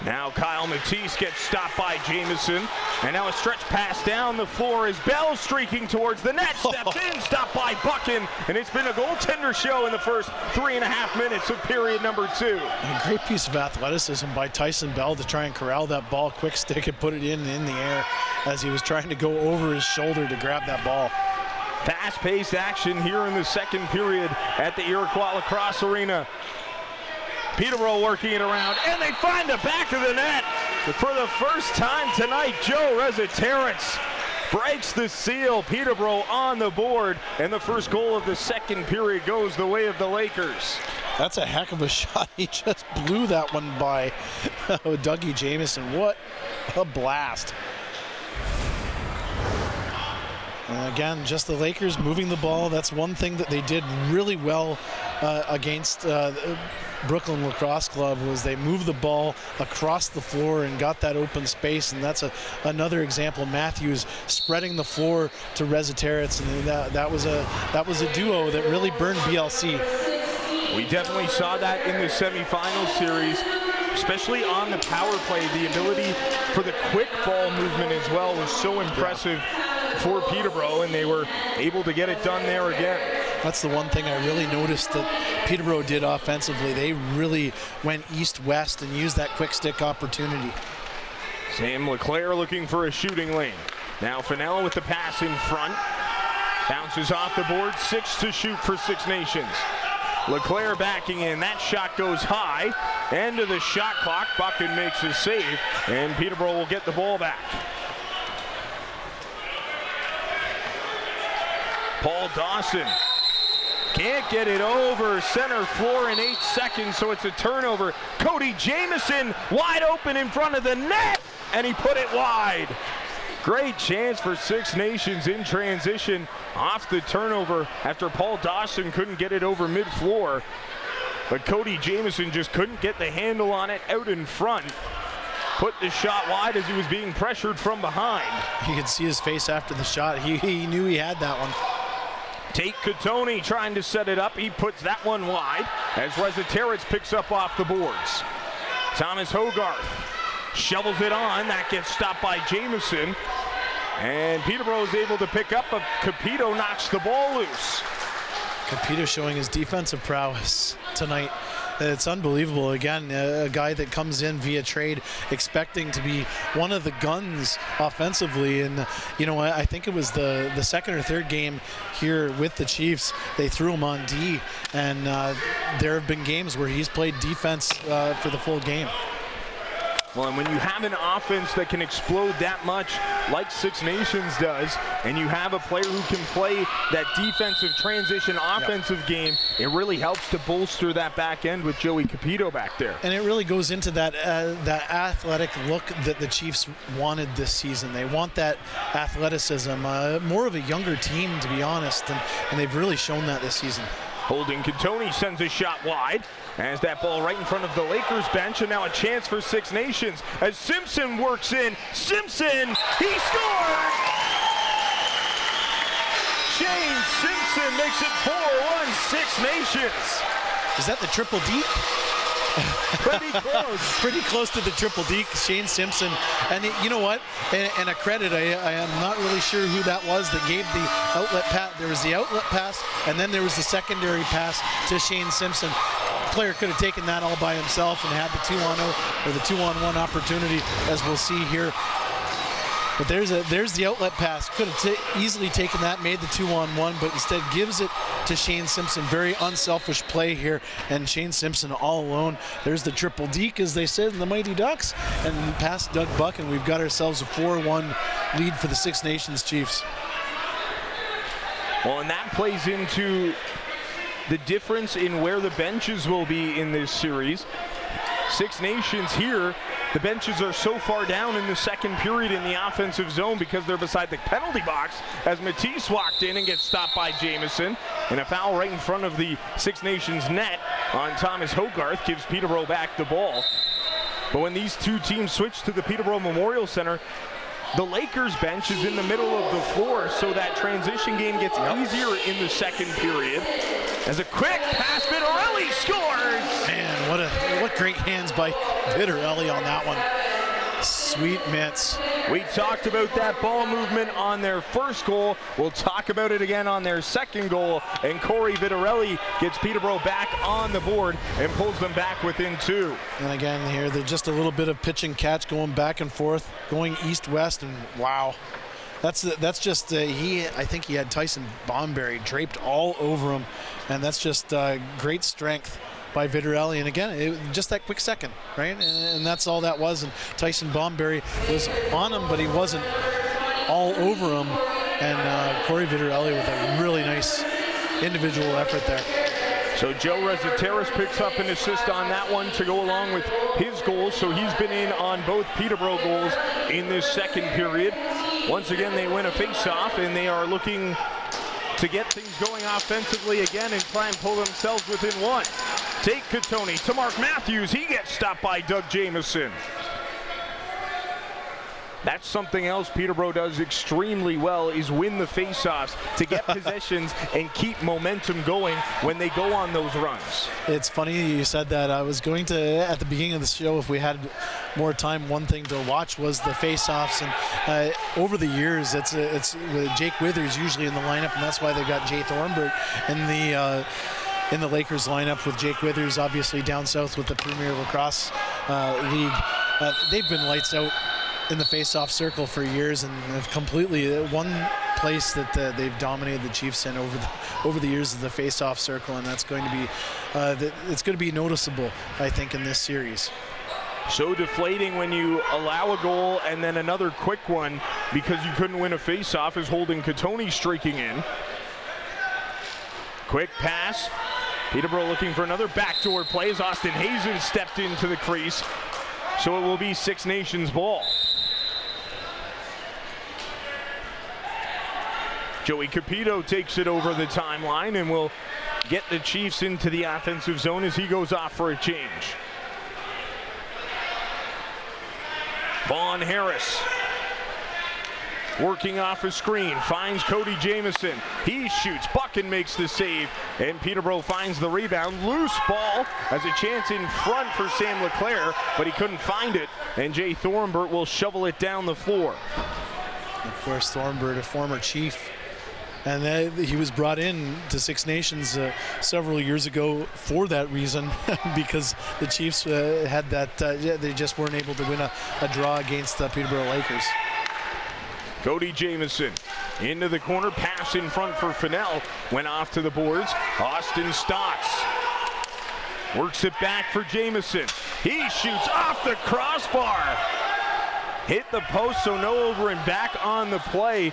Now Kyle Matisse gets stopped by Jamieson. And now a stretch pass down the floor as Bell streaking towards the net. Steps in, stopped by Buchan. And it's been a goaltender show in the first 3.5 minutes of period number 2. A great piece of athleticism by Tyson Bell to try and corral that ball, quick stick and put it in the air as he was trying to go over his shoulder to grab that ball. Fast-paced action here in the second period at the Iroquois Lacrosse Arena. Peterborough working it around, and they find the back of the net. For the first time tonight, Joe Rezaterets breaks the seal. Peterborough on the board, and the first goal of the second period goes the way of the Lakers. That's a heck of a shot. He just blew that one by Dougie Jamieson. What a blast. And again, just the Lakers moving the ball. That's one thing that they did really well against Brooklyn Lacrosse Club, was they moved the ball across the floor and got that open space, and that's another example. Matthews spreading the floor to Rezaterets, and that was a duo that really burned BLC. We definitely saw that in the semifinal series, especially on the power play. The ability for the quick ball movement as well was so impressive for Peterborough, and they were able to get it done there again. That's the one thing I really noticed that Peterborough did offensively. They really went east-west and used that quick stick opportunity. Sam Leclerc looking for a shooting lane. Now Fennell with the pass in front. Bounces off the board, 6 to shoot for Six Nations. Leclerc backing in, that shot goes high. End of the shot clock, Buchan makes his save, and Peterborough will get the ball back. Paul Dawson can't get it over center floor in 8 seconds, so it's a turnover. Cody Jamieson wide open in front of the net, and he put it wide. Great chance for Six Nations in transition off the turnover after Paul Dawson couldn't get it over mid-floor. But Cody Jamieson just couldn't get the handle on it out in front. Put the shot wide as he was being pressured from behind. You could see his face after the shot. He knew he had that one. Tate Catoni trying to set it up. He puts that one wide as Rezaterets picks up off the boards. Thomas Hogarth shovels it on. That gets stopped by Jamieson. And Peterborough is able to pick up, but Capito knocks the ball loose. Capito showing his defensive prowess tonight. It's unbelievable. Again, a guy that comes in via trade expecting to be one of the guns offensively. And, you know, I think it was the second or third game here with the Chiefs. They threw him on D, and there have been games where he's played defense for the full game. Well, and when you have an offense that can explode that much, like Six Nations does, and you have a player who can play that defensive transition offensive game, it really helps to bolster that back end with Joey Capito back there. And it really goes into that athletic look that the Chiefs wanted this season. They want that athleticism, more of a younger team, to be honest, and they've really shown that this season. Holding Catoni sends a shot wide as that ball right in front of the Lakers bench, and now a chance for Six Nations as Simpson works in. Simpson, he scored! Shane Simpson makes it 4-1 Six Nations. Is that the triple D? Pretty close. Pretty close to the triple D, Shane Simpson. And you know what? And a credit, I am not really sure who that was that gave the outlet pass. There was the outlet pass, and then there was the secondary pass to Shane Simpson. Player could have taken that all by himself and had the 2-on-0 or the 2-on-1 opportunity, as we'll see here. But there's the outlet pass. Could have easily taken that, made the 2-on-1, but instead gives it to Shane Simpson. Very unselfish play here, and Shane Simpson all alone. There's the triple deke, as they said in the Mighty Ducks, and past Doug Buck, and we've got ourselves a 4-1 lead for the Six Nations Chiefs. Well, and that plays into the difference in where the benches will be in this series. Six Nations here, the benches are so far down in the second period in the offensive zone because they're beside the penalty box as Matisse walked in and gets stopped by Jamieson. And a foul right in front of the Six Nations net on Thomas Hogarth gives Peterborough back the ball. But when these two teams switch to the Peterborough Memorial Center, the Lakers bench is in the middle of the floor, so that transition game gets easier in the second period. As a quick pass, Vitarelli scores! Man, what great hands by Vitarelli on that one. Sweet mitts. We talked about that ball movement on their first goal. We'll talk about it again on their second goal. And Corey Vitarelli gets Peterborough back on the board and pulls them back within 2. And again here, there's just a little bit of pitch and catch going back and forth, going east-west, and wow. That's just, I think he had Tyson Bomberry draped all over him, and that's just great strength by Vitarelli. And again, just that quick second, right? And that's all that was. And Tyson Bomberry was on him, but he wasn't all over him. And Corey Vitarelli with a really nice individual effort there. So Joe Rezateris picks up an assist on that one to go along with his goals. So he's been in on both Peterborough goals in this second period. Once again, they win a face-off, and they are looking to get things going offensively again and try and pull themselves within 1. Take Katoni to Mark Matthews. He gets stopped by Doug Jamieson. That's something else Peterborough does extremely well, is win the faceoffs to get possessions and keep momentum going when they go on those runs. It's funny you said that. I was going to, at the beginning of the show, if we had more time, one thing to watch was the faceoffs. And over the years, it's Jake Withers usually in the lineup, and that's why they got Jay Thornburg in the Lakers lineup, with Jake Withers obviously down south with the Premier Lacrosse League. They've been lights out in the face-off circle for years, and have completely one place that they've dominated the Chiefs in over the years of the face-off circle, and that's going to be it's going to be noticeable, I think, in this series. So deflating when you allow a goal and then another quick one because you couldn't win a face-off, is Holden Katoni streaking in. Quick pass. Peterborough looking for another backdoor play as Austin Hazen stepped into the crease. So it will be Six Nations ball. Joey Capito takes it over the timeline and will get the Chiefs into the offensive zone as he goes off for a change. Vaughn Harris working off a screen, finds Cody Jamieson. He shoots, Buchan makes the save, and Peterborough finds the rebound. Loose ball, has a chance in front for Sam LeClaire, but he couldn't find it, and Jay Thornbert will shovel it down the floor. Of course, Thornbert, a former Chief, and he was brought in to Six Nations several years ago for that reason, because the Chiefs had that, they just weren't able to win a draw against the Peterborough Lakers. Cody Jamieson into the corner, pass in front for Fennell, went off to the boards. Austin Stotts works it back for Jamieson. He shoots off the crossbar. Hit the post, so no over and back on the play.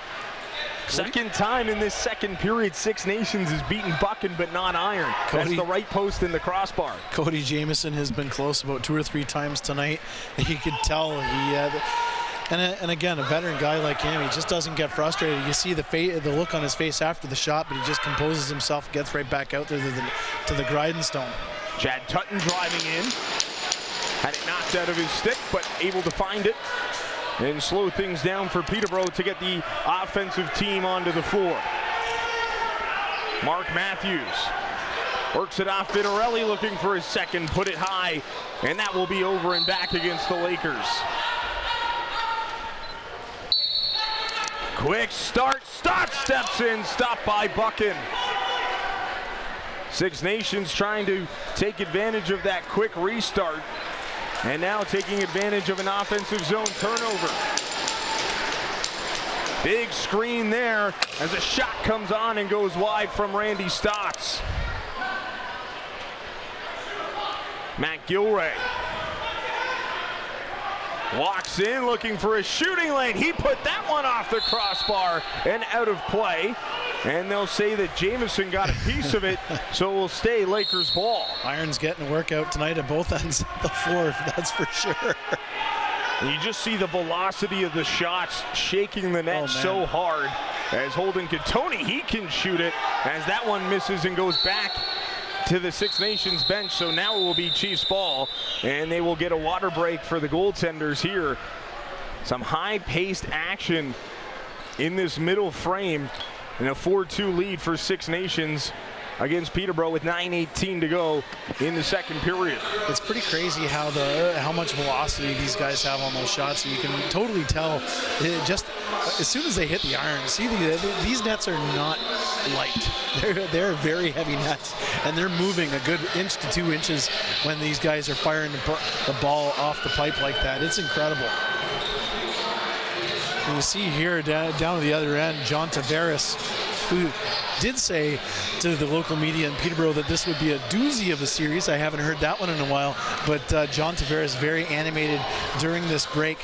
Second time in this second period, Six Nations is beating Buchan but not iron. That's the right post in the crossbar. Cody Jamieson has been close about 2 or 3 times tonight. You could tell he had. And again, a veteran guy like him, he just doesn't get frustrated. You see the look on his face after the shot, but he just composes himself, gets right back out there to the grindstone. Chad Tutton driving in. Had it knocked out of his stick, but able to find it and slow things down for Peterborough to get the offensive team onto the floor. Mark Matthews works it off. Vitarelli looking for his second, put it high, and that will be over and back against the Lakers. Quick start, Stott steps in, stopped by Buchan. Six Nations trying to take advantage of that quick restart, and now taking advantage of an offensive zone turnover. Big screen there as a shot comes on and goes wide from Randy Stotts. Matt Gilray walks in looking for a shooting lane. He put that one off the crossbar and out of play. And they'll say that Jamieson got a piece of it, so it will stay Lakers ball. Iron's getting a workout tonight at both ends of the floor, that's for sure. And you just see the velocity of the shots shaking the net so hard. As Holden Katoni, he can shoot it as that one misses and goes back to the Six Nations bench, so now it will be Chiefs ball, and they will get a water break for the goaltenders here. Some high-paced action in this middle frame, and a 4-2 lead for Six Nations against Peterborough with 9:18 to go in the second period. It's pretty crazy how much velocity these guys have on those shots. You can totally tell just as soon as they hit the iron. See, these nets are not light. They're very heavy nets, and they're moving a good inch to 2 inches when these guys are firing the ball off the pipe like that. It's incredible. And you see here down at the other end, John Tavares, who did say to the local media in Peterborough that this would be a doozy of a series. I haven't heard that one in a while, but John Tavares very animated during this break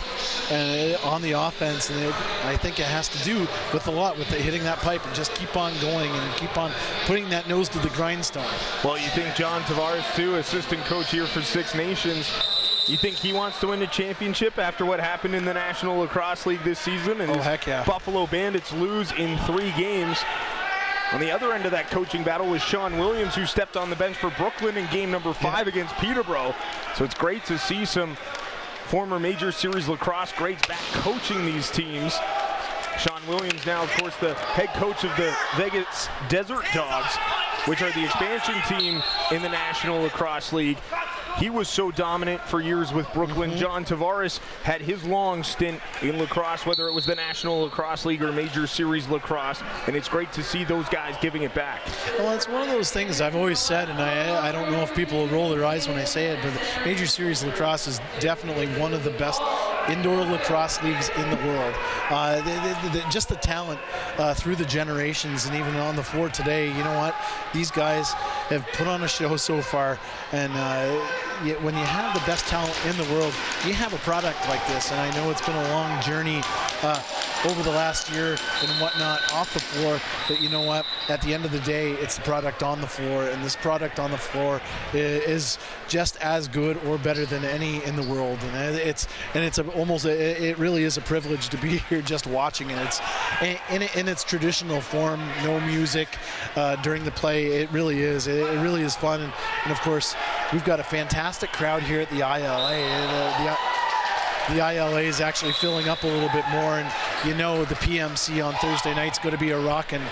on the offense, and I think it has to do with hitting that pipe and just keep on going and keep on putting that nose to the grindstone. Well, you think John Tavares, too, assistant coach here for Six Nations, you think he wants to win a championship after what happened in the National Lacrosse League this season? And heck yeah. Buffalo Bandits lose in 3 games. On the other end of that coaching battle was Sean Williams, who stepped on the bench for Brooklyn in game number 5 against Peterborough. So it's great to see some former Major Series Lacrosse greats back coaching these teams. Sean Williams now, of course, the head coach of the Vegas Desert Dogs, which are the expansion team in the National Lacrosse League. He was so dominant for years with Brooklyn. John Tavares had his long stint in lacrosse, whether it was the National Lacrosse League or Major Series Lacrosse, and it's great to see those guys giving it back. Well, it's one of those things I've always said, and I don't know if people will roll their eyes when I say it, but the Major Series Lacrosse is definitely one of the best indoor lacrosse leagues in the world. Just the talent through the generations and even on the floor today, you know what? These guys have put on a show so far, and when you have the best talent in the world, you have a product like this. And I know it's been a long journey over the last year and whatnot off the floor, but you know what? At the end of the day, it's the product on the floor, and this product on the floor is just as good or better than any in the world. And it really is a privilege to be here just watching it. It's in its traditional form, no music during the play. It really is. It really is fun, and of course, we've got a fantastic crowd here at the ILA. The ILA is actually filling up a little bit more, and you know the PMC on Thursday night's going to be a rockin'.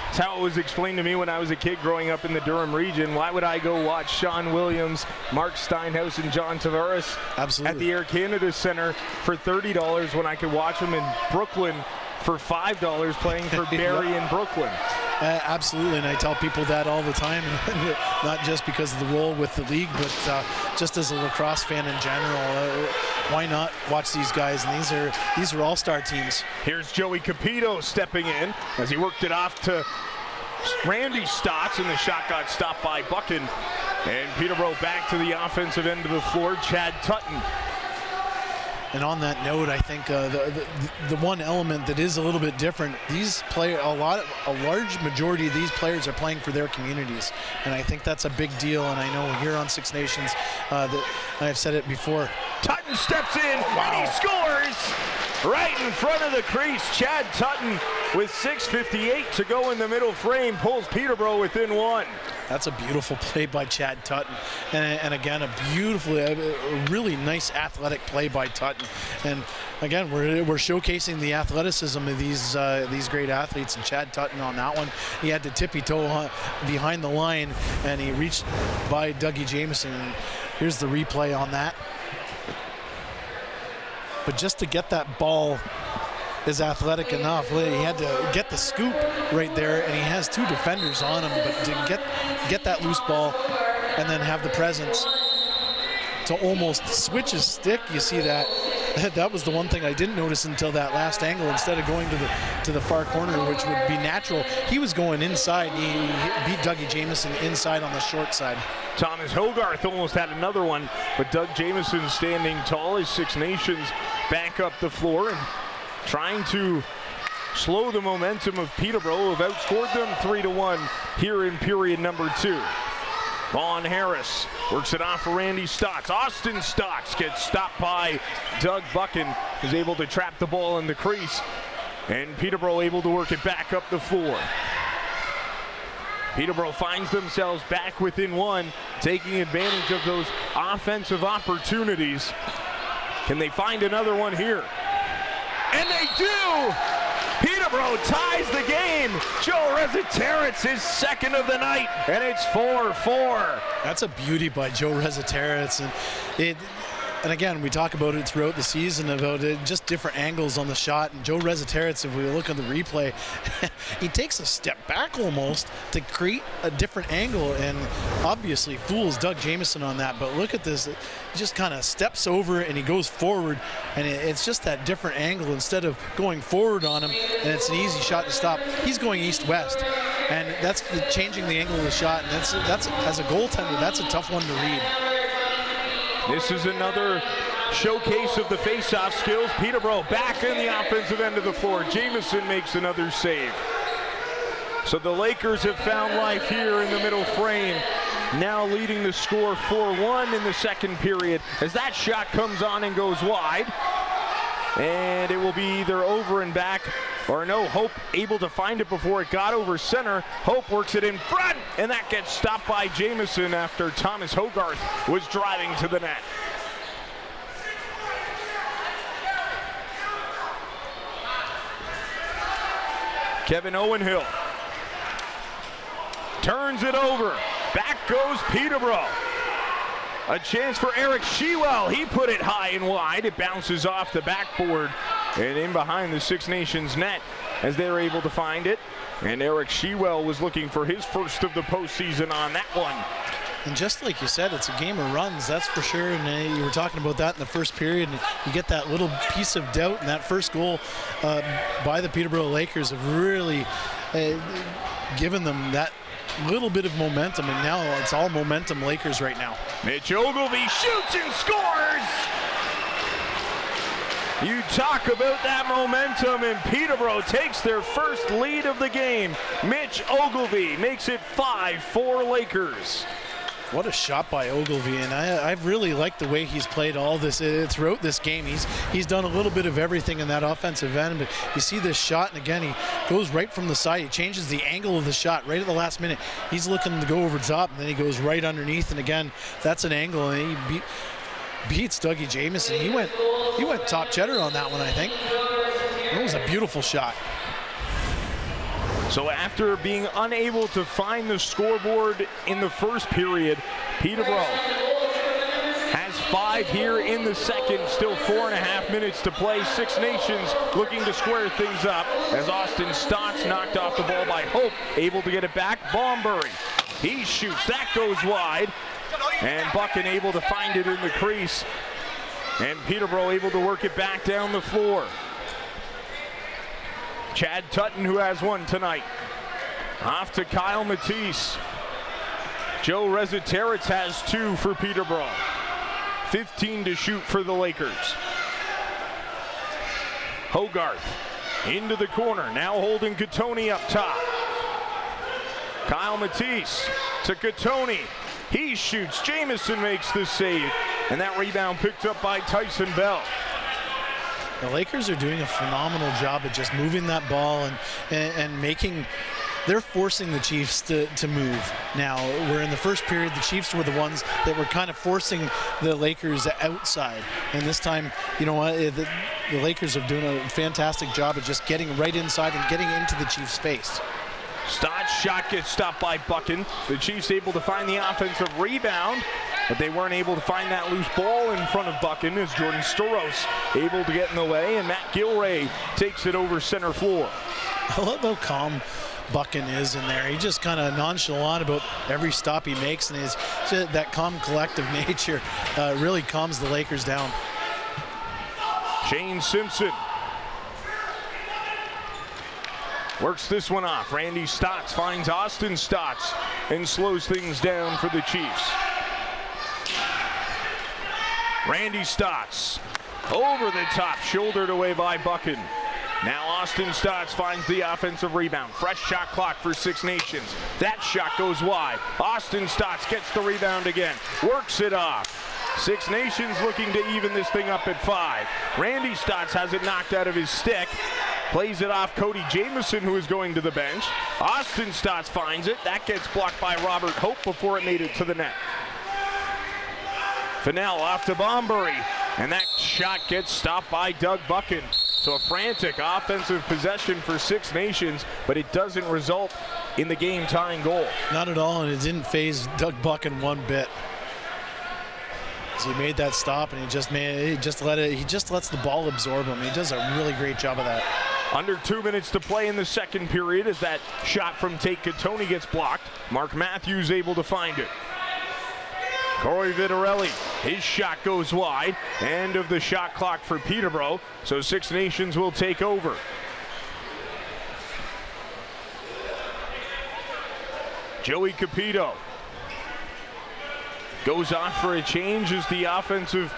That's how it was explained to me when I was a kid growing up in the Durham region. Why would I go watch Sean Williams, Mark Steinhaus, and John Tavares at the Air Canada Center for $30 when I could watch them in Brooklyn for $5 playing for Barrie in Brooklyn? Absolutely, and I tell people that all the time, not just because of the role with the league, but just as a lacrosse fan in general. Why not watch these guys? And these are all-star teams. Here's Joey Capito stepping in as he worked it off to Randy Stotts, and the shot got stopped by Buchan. And Peterborough back to the offensive end of the floor, Chad Tutton. And on that note, I think the one element that is a little bit different, a large majority of these players are playing for their communities, and I think that's a big deal. And I know here on Six Nations, that I've said it before. Tutton steps in, and he scores right in front of the crease. Chad Tutton, with 6:58 to go in the middle frame, pulls Peterborough within 1. That's a beautiful play by Chad Tutton, and again, a really nice athletic play by Tutton. And again, we're showcasing the athleticism of these great athletes. And Chad Tutton on that one, he had to tippy-toe behind the line, and he reached by Dougie Jameson. And here's the replay on that. But just to get that ball is athletic enough. He had to get the scoop right there, and he has 2 defenders on him, but to get that loose ball and then have the presence to almost switch his stick. You see that. That was the one thing I didn't notice until that last angle. Instead of going to the far corner, which would be natural, he was going inside. He beat Dougie Jameson inside on the short side. Thomas Hogarth almost had another one, but Doug Jameson standing tall as Six Nations back up the floor and trying to slow the momentum of Peterborough, who have outscored them 3-1 here in period number 2. Vaughn Harris works it off for Randy Stotts. Austin Stotts gets stopped by Doug Buchan, who's able to trap the ball in the crease, and Peterborough able to work it back up the floor. Peterborough finds themselves back within one, taking advantage of those offensive opportunities. Can they find another one here? And they do! Peterborough ties the game. Joe Reziteritz, his second of the night, and it's 4-4. That's a beauty by Joe Reziteritz, and again, we talk about it throughout the season about it, just different angles on the shot. And Joe Reziteritz, if we look at the replay, he takes a step back almost to create a different angle, and obviously fools Doug Jamieson on that. But look at this, he just kind of steps over and he goes forward, and it's just that different angle instead of going forward on him, and it's an easy shot to stop. He's going east-west, and that's changing the angle of the shot, and that's as a goaltender, that's a tough one to read. This is another showcase of the face-off skills. Peterborough back in the offensive end of the floor. Jamieson makes another save. So the Lakers have found life here in the middle frame, now leading the score 4-1 in the second period as that shot comes on and goes wide. And it will be either over and back, or no, Hope able to find it before it got over center. Hope works it in front, and that gets stopped by Jamieson after Thomas Hogarth was driving to the net. Kevin Owenhill turns it over. Back goes Peterborough. A chance for Eric Shewell. He put it high and wide. It bounces off the backboard and in behind the Six Nations net as they were able to find it. And Eric Shewell was looking for his first of the postseason on that one. And just like you said, it's a game of runs, that's for sure. And you were talking about that in the first period. And you get that little piece of doubt, and that first goal by the Peterborough Lakers have really given them that little bit of momentum, and now it's all momentum Lakers right now. Mitch Ogilvie shoots and scores! You talk about that momentum, and Peterborough takes their first lead of the game. Mitch Ogilvie makes it 5-4 Lakers. What a shot by Ogilvie, and I really like the way he's played all this throughout this game. He's done a little bit of everything in that offensive end, but you see this shot, and again, he goes right from the side. He changes the angle of the shot right at the last minute. He's looking to go over top, and then he goes right underneath, and again, that's an angle, and he beats Dougie Jamieson. He went top cheddar on that one, I think. That was a beautiful shot. So after being unable to find the scoreboard in the first period, Peterborough has 5 here in the second. Still 4.5 minutes to play. Six Nations looking to square things up as Austin Stotts knocked off the ball by Hope, able to get it back. Bombury, he shoots. That goes wide. And Buchan able to find it in the crease. And Peterborough able to work it back down the floor. Chad Tutton, who has one tonight. Off to Kyle Matisse. Joe Reziteritz has 2 for Peterborough. 15 to shoot for the Lakers. Hogarth into the corner, now holding Catoni up top. Kyle Matisse to Catoni. He shoots. Jamieson makes the save, and that rebound picked up by Tyson Bell. The Lakers are doing a phenomenal job of just moving that ball and making, they're forcing the Chiefs to move. Now, where in the first period, the Chiefs were the ones that were kind of forcing the Lakers outside. And this time, you know what, the Lakers are doing a fantastic job of just getting right inside and getting into the Chiefs' face. Stott's shot gets stopped by Buchan. The Chiefs able to find the offensive rebound, but they weren't able to find that loose ball in front of Buchan as Jordan Storos able to get in the way, and Matt Gilray takes it over center floor. I love how calm Buchan is in there. He just kind of nonchalant about every stop he makes, and that calm collective nature really calms the Lakers down. Shane Simpson works this one off. Randy Stotts finds Austin Stotts and slows things down for the Chiefs. Randy Stotts over the top, shouldered away by Buchan. Now Austin Stotts finds the offensive rebound. Fresh shot clock for Six Nations. That shot goes wide. Austin Stotts gets the rebound again, works it off. Six Nations looking to even this thing up at 5. Randy Stotts has it knocked out of his stick, Plays it off Cody Jamieson, who is going to the bench. Austin Stotts finds it. That gets blocked by Robert Hope before it made it to the net. Fennell off to Bombury, and that shot gets stopped by Doug Buchan. So a frantic offensive possession for Six Nations, but it doesn't result in the game-tying goal. Not at all, and it didn't phase Doug Buchan one bit. So he made that stop, and he just lets the ball absorb him. He does a really great job of that. Under 2 minutes to play in the second period as that shot from Tate Katoni gets blocked. Mark Matthews able to find it. Corey Vitarelli, his shot goes wide. End of the shot clock for Peterborough, so Six Nations will take over. Joey Capito goes off for a change as the offensive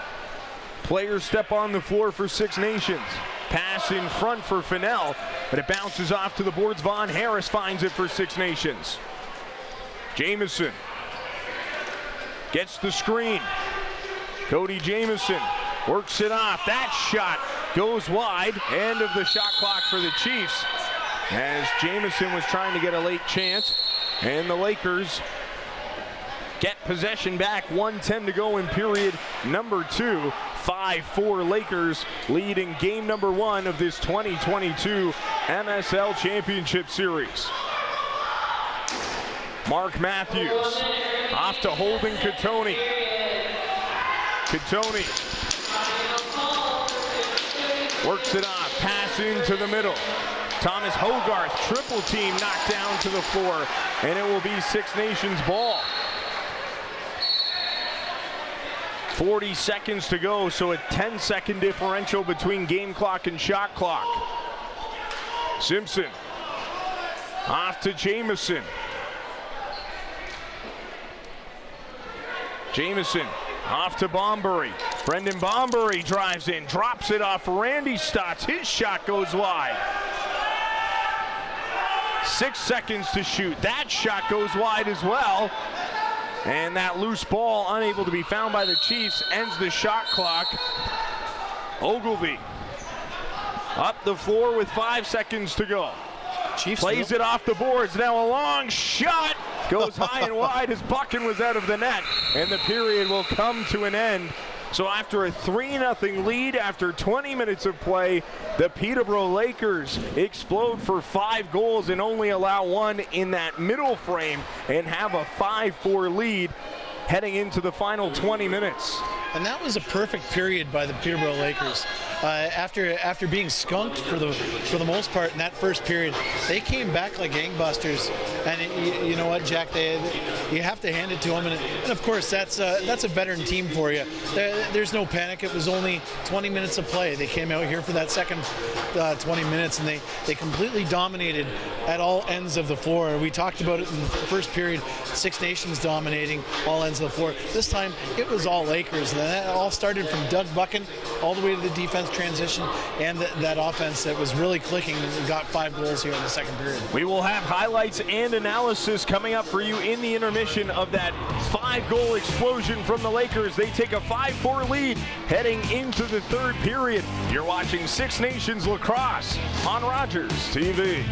players step on the floor for Six Nations. Pass in front for Fennell, but it bounces off to the boards. Vaughn Harris finds it for Six Nations. Jamieson gets the screen. Cody Jamieson works it off. That shot goes wide. End of the shot clock for the Chiefs as Jamieson was trying to get a late chance. And the Lakers get possession back. 1:10 to go in period number 2. 5-4 Lakers leading game number 1 of this 2022 MSL Championship Series. Mark Matthews off to Holden Katoni. Katoni works it off, pass into the middle. Thomas Hogarth, triple team, knocked down to the floor, and it will be Six Nations ball. 40 seconds to go, so a 10-second differential between game clock and shot clock. Simpson off to Jamieson. Jamieson off to Bombury. Brendan Bombury drives in, drops it off Randy Stotts. His shot goes wide. 6 seconds to shoot. That shot goes wide as well. And that loose ball, unable to be found by the Chiefs, ends the shot clock. Ogilvy up the floor with 5 seconds to go. Chiefs plays it off the boards. Now a long shot goes high and wide as Buchan was out of the net, and the period will come to an end. So after a 3-0 lead after 20 minutes of play, the Peterborough Lakers explode for 5 goals and only allow 1 in that middle frame and have a 5-4 lead heading into the final 20 minutes. And that was a perfect period by the Peterborough Lakers. After being skunked for the most part in that first period, they came back like gangbusters. And you know what, Jack? You have to hand it to them. And of course, that's a veteran team for you. There's no panic. It was only 20 minutes of play. They came out here for that second 20 minutes, and they completely dominated at all ends of the floor. We talked about it in the first period. Six Nations dominating all ends of the floor. This time, it was all Lakers. And that all started from Doug Buchan all the way to the defense transition and that offense that was really clicking, and we got 5 goals here in the second period. We will have highlights and analysis coming up for you in the intermission of that 5-goal explosion from the Lakers. They take a 5-4 lead heading into the third period. You're watching Six Nations Lacrosse on Rogers TV.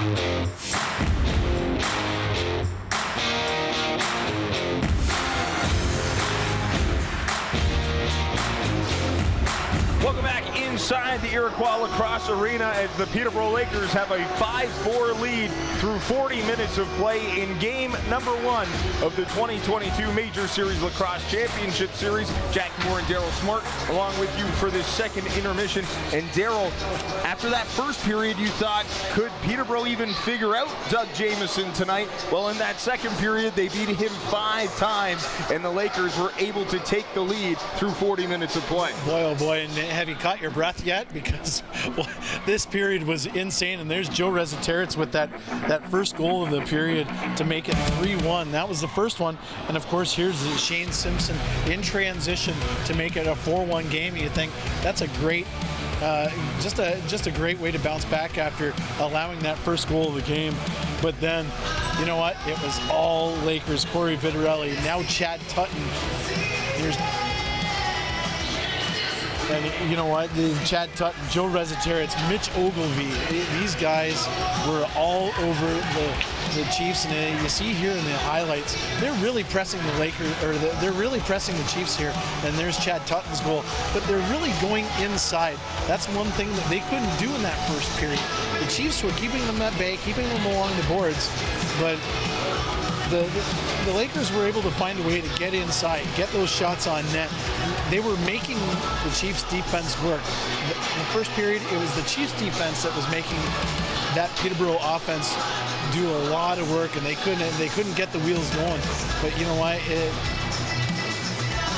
Welcome back inside the Iroquois Lacrosse Arena as the Peterborough Lakers have a 5-4 lead through 40 minutes of play in game number 1 of the 2022 Major Series Lacrosse Championship Series. Jack Moore and Daryl Smart along with you for this second intermission. And Daryl, after that first period, you thought, could Peterborough even figure out Doug Jamieson tonight? Well, in that second period, they beat him 5 times, and the Lakers were able to take the lead through 40 minutes of play. Boy, oh boy, and have you caught your breath yet? Because well, this period was insane, and there's Joe Reziteritz with that first goal of the period to make it 3-1. That was the first one, and of course here's Shane Simpson in transition to make it a 4-1 game. You think that's a great just a great way to bounce back after allowing that first goal of the game. But then, you know what? It was all Lakers. Corey Vitarelli, now Chad Tutton. And you know what? Chad Tutton, Joe Reziteritz, Mitch Ogilvie, these guys were all over the Chiefs. And you see here in the highlights, they're really pressing the Lakers, or they're really pressing the Chiefs here. And there's Chad Tutton's goal. But they're really going inside. That's one thing that they couldn't do in that first period. The Chiefs were keeping them at bay, keeping them along the boards. But the Lakers were able to find a way to get inside, get those shots on net. They were making the Chiefs' defense work. In the first period, it was the Chiefs' defense that was making that Peterborough offense do a lot of work, and they couldn't get the wheels going. But you know what?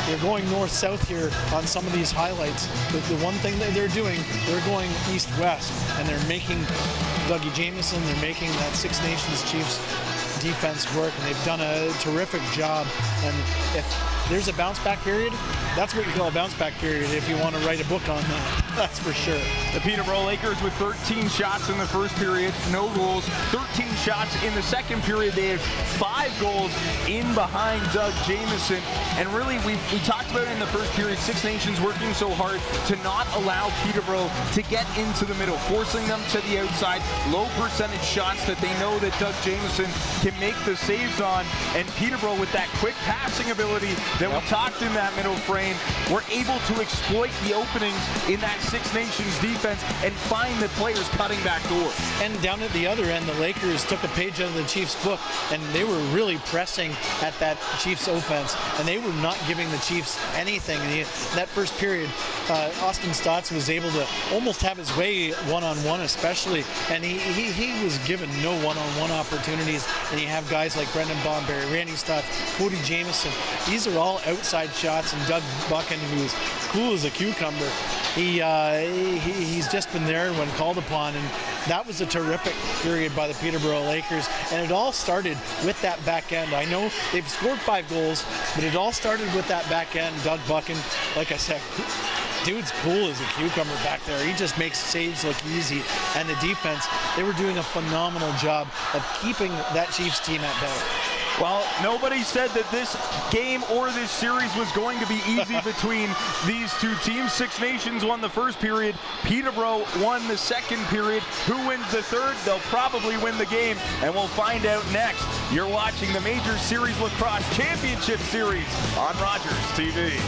They're going north-south here on some of these highlights. But the one thing that they're doing, they're going east-west, and they're making Dougie Jamieson, they're making that Six Nations Chiefs defense work, and they've done a terrific job. And if there's a bounce back period, that's what you call a bounce back period if you want to write a book on that. That's for sure. The Peterborough Lakers with 13 shots in the first period, no goals. 13 shots in the second period. They have 5 goals in behind Doug Jamieson. And really, we talked about it in the first period, Six Nations working so hard to not allow Peterborough to get into the middle, forcing them to the outside, low percentage shots that they know that Doug Jamieson can make the saves on. And Peterborough, with that quick passing ability that we talked in that middle frame, were able to exploit the openings in that Six Nations defense and find the players cutting back doors. And down at the other end, the Lakers took a page out of the Chiefs' book, and they were really pressing at that Chiefs offense, and they were not giving the Chiefs anything. And that first period, Austin Stotts was able to almost have his way one-on-one especially, and he was given no one-on-one opportunities. And you have guys like Brendan Bomberry, Randy Stotts, Cody Jamieson. These are all outside shots, and Doug Buchan, who's cool as a cucumber, he's just been there when called upon, and that was a terrific period by the Peterborough Lakers. And it all started with that back end. I know they've scored 5 goals, but it all started with that back end. Doug Buchan, like I said, dude's cool as a cucumber back there. He just makes saves look easy. And the defense, they were doing a phenomenal job of keeping that Chiefs team at bay. Well, nobody said that this game or this series was going to be easy between these two teams. Six Nations won the first period. Peterborough won the second period. Who wins the third? They'll probably win the game, and we'll find out next. You're watching the Major Series Lacrosse Championship Series on Rogers TV.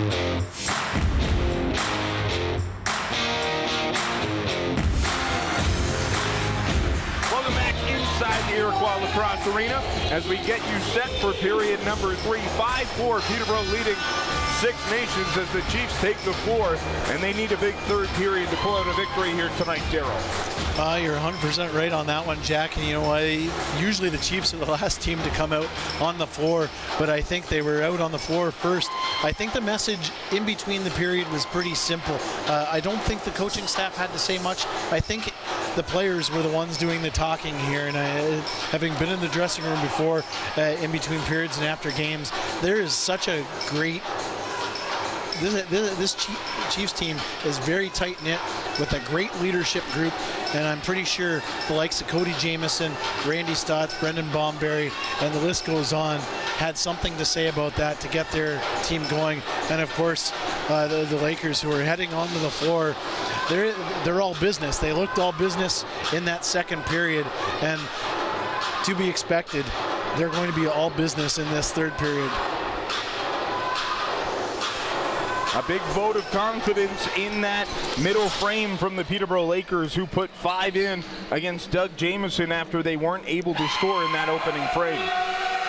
Welcome back inside the Iroquois Lacrosse Arena as we get you set for period number 3. 5-4, Peterborough leading Six Nations as the Chiefs take the floor, and they need a big third period to pull out a victory here tonight, Darryl. You're 100% right on that one, Jack. And you know what? Usually the Chiefs are the last team to come out on the floor, but I think they were out on the floor first. I think the message in between the period was pretty simple. I don't think the coaching staff had to say much. I think the players were the ones doing the talking here, and having been in the dressing room before, in between periods and after games, there is such a great this Chiefs team is very tight-knit with a great leadership group, and I'm pretty sure the likes of Cody Jamieson, Randy Stotts, Brendan Bomberry, and the list goes on, had something to say about that to get their team going. And of course, the Lakers, who are heading onto the floor, they're all business. They looked all business in that second period, and to be expected, they're going to be all business in this third period. A big vote of confidence in that middle frame from the Peterborough Lakers, who put 5 in against Doug Jamieson after they weren't able to score in that opening frame.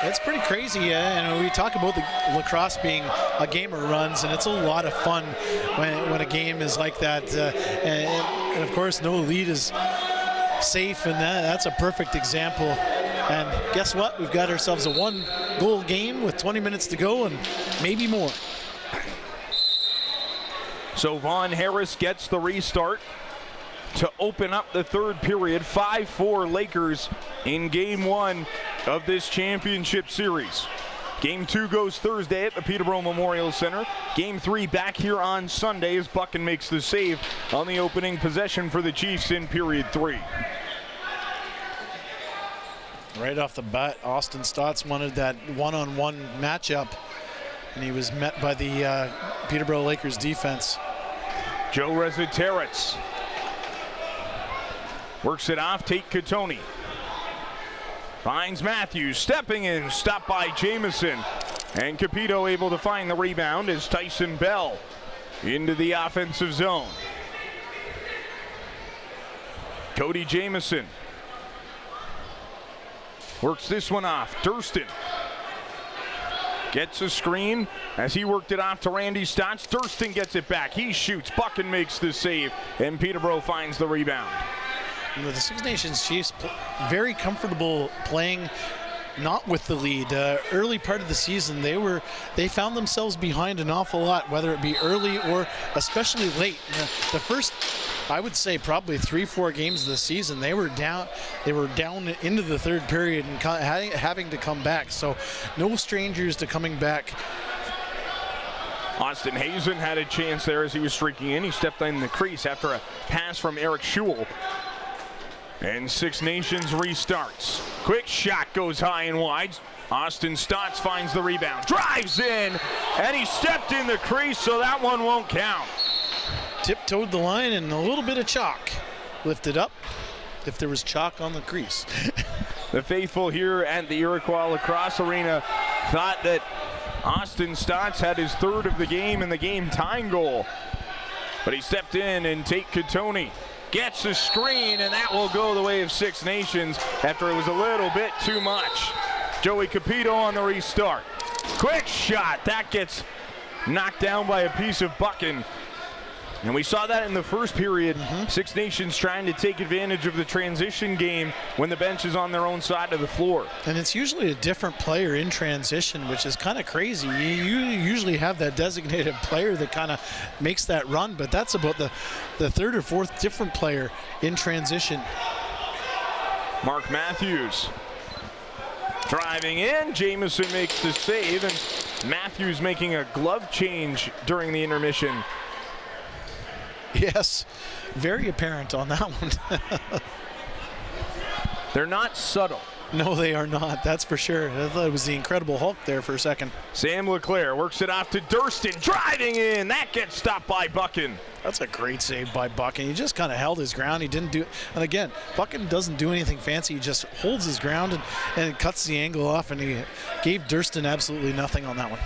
It's pretty crazy, and we talk about the lacrosse being a game of runs, and it's a lot of fun when a game is like that. And of course, no lead is safe, and that's a perfect example. And guess what? We've got ourselves a 1-goal game with 20 minutes to go, and maybe more. So Vaughn Harris gets the restart to open up the third period. 5-4 Lakers in game 1 of this championship series. Game 2 goes Thursday at the Peterborough Memorial Center. Game 3 back here on Sunday as Buchan makes the save on the opening possession for the Chiefs in period 3. Right off the bat, Austin Stotts wanted that one-on-one matchup, and he was met by the Peterborough Lakers defense. Joe Reziteritz works it off. Tate Katoni finds Matthews, stepping in, stopped by Jamieson. And Capito able to find the rebound as Tyson Bell into the offensive zone. Cody Jamieson works this one off. Durston gets a screen as he worked it off to Randy Stotts. Durston gets it back. He shoots. Buchan makes the save, and Peterborough finds the rebound. The Six Nations Chiefs very comfortable playing not with the lead. Early part of the season, they found themselves behind an awful lot, whether it be early or especially late. The first, I would say, probably 3-4 games of the season, they were down into the third period and having to come back. So no strangers to coming back. Austin Hazen had a chance there as he was streaking in. He stepped in the crease after a pass from Eric Schewel. And Six Nations restarts. Quick shot goes high and wide. Austin Stotts finds the rebound, drives in, and he stepped in the crease, so that one won't count. Tiptoed the line and a little bit of chalk lifted up if there was chalk on the crease. The faithful here at the Iroquois Lacrosse Arena thought that Austin Stotts had his third of the game and the game tying goal. But he stepped in, and Tate Katoni gets a screen, and that will go the way of Six Nations after it was a little bit too much. Joey Capito on the restart. Quick shot. That gets knocked down by a piece of Buchan. And we saw that in the first period. Six Nations trying to take advantage of the transition game when the bench is on their own side of the floor. And it's usually a different player in transition, which is kind of crazy. You usually have that designated player that kind of makes that run, but that's about the third or fourth different player in transition. Mark Matthews driving in. Jamieson makes the save, and Matthews making a glove change during the intermission. Yes, very apparent on that one. They're not subtle. No, they are not. That's for sure. I thought it was the Incredible Hulk there for a second. Sam Leclerc works it off to Durston, driving in. That gets stopped by Buchan. That's a great save by Buchan. He just kind of held his ground. He didn't do, and again, Buchan doesn't do anything fancy. He just holds his ground and cuts the angle off, and he gave Durston absolutely nothing on that one.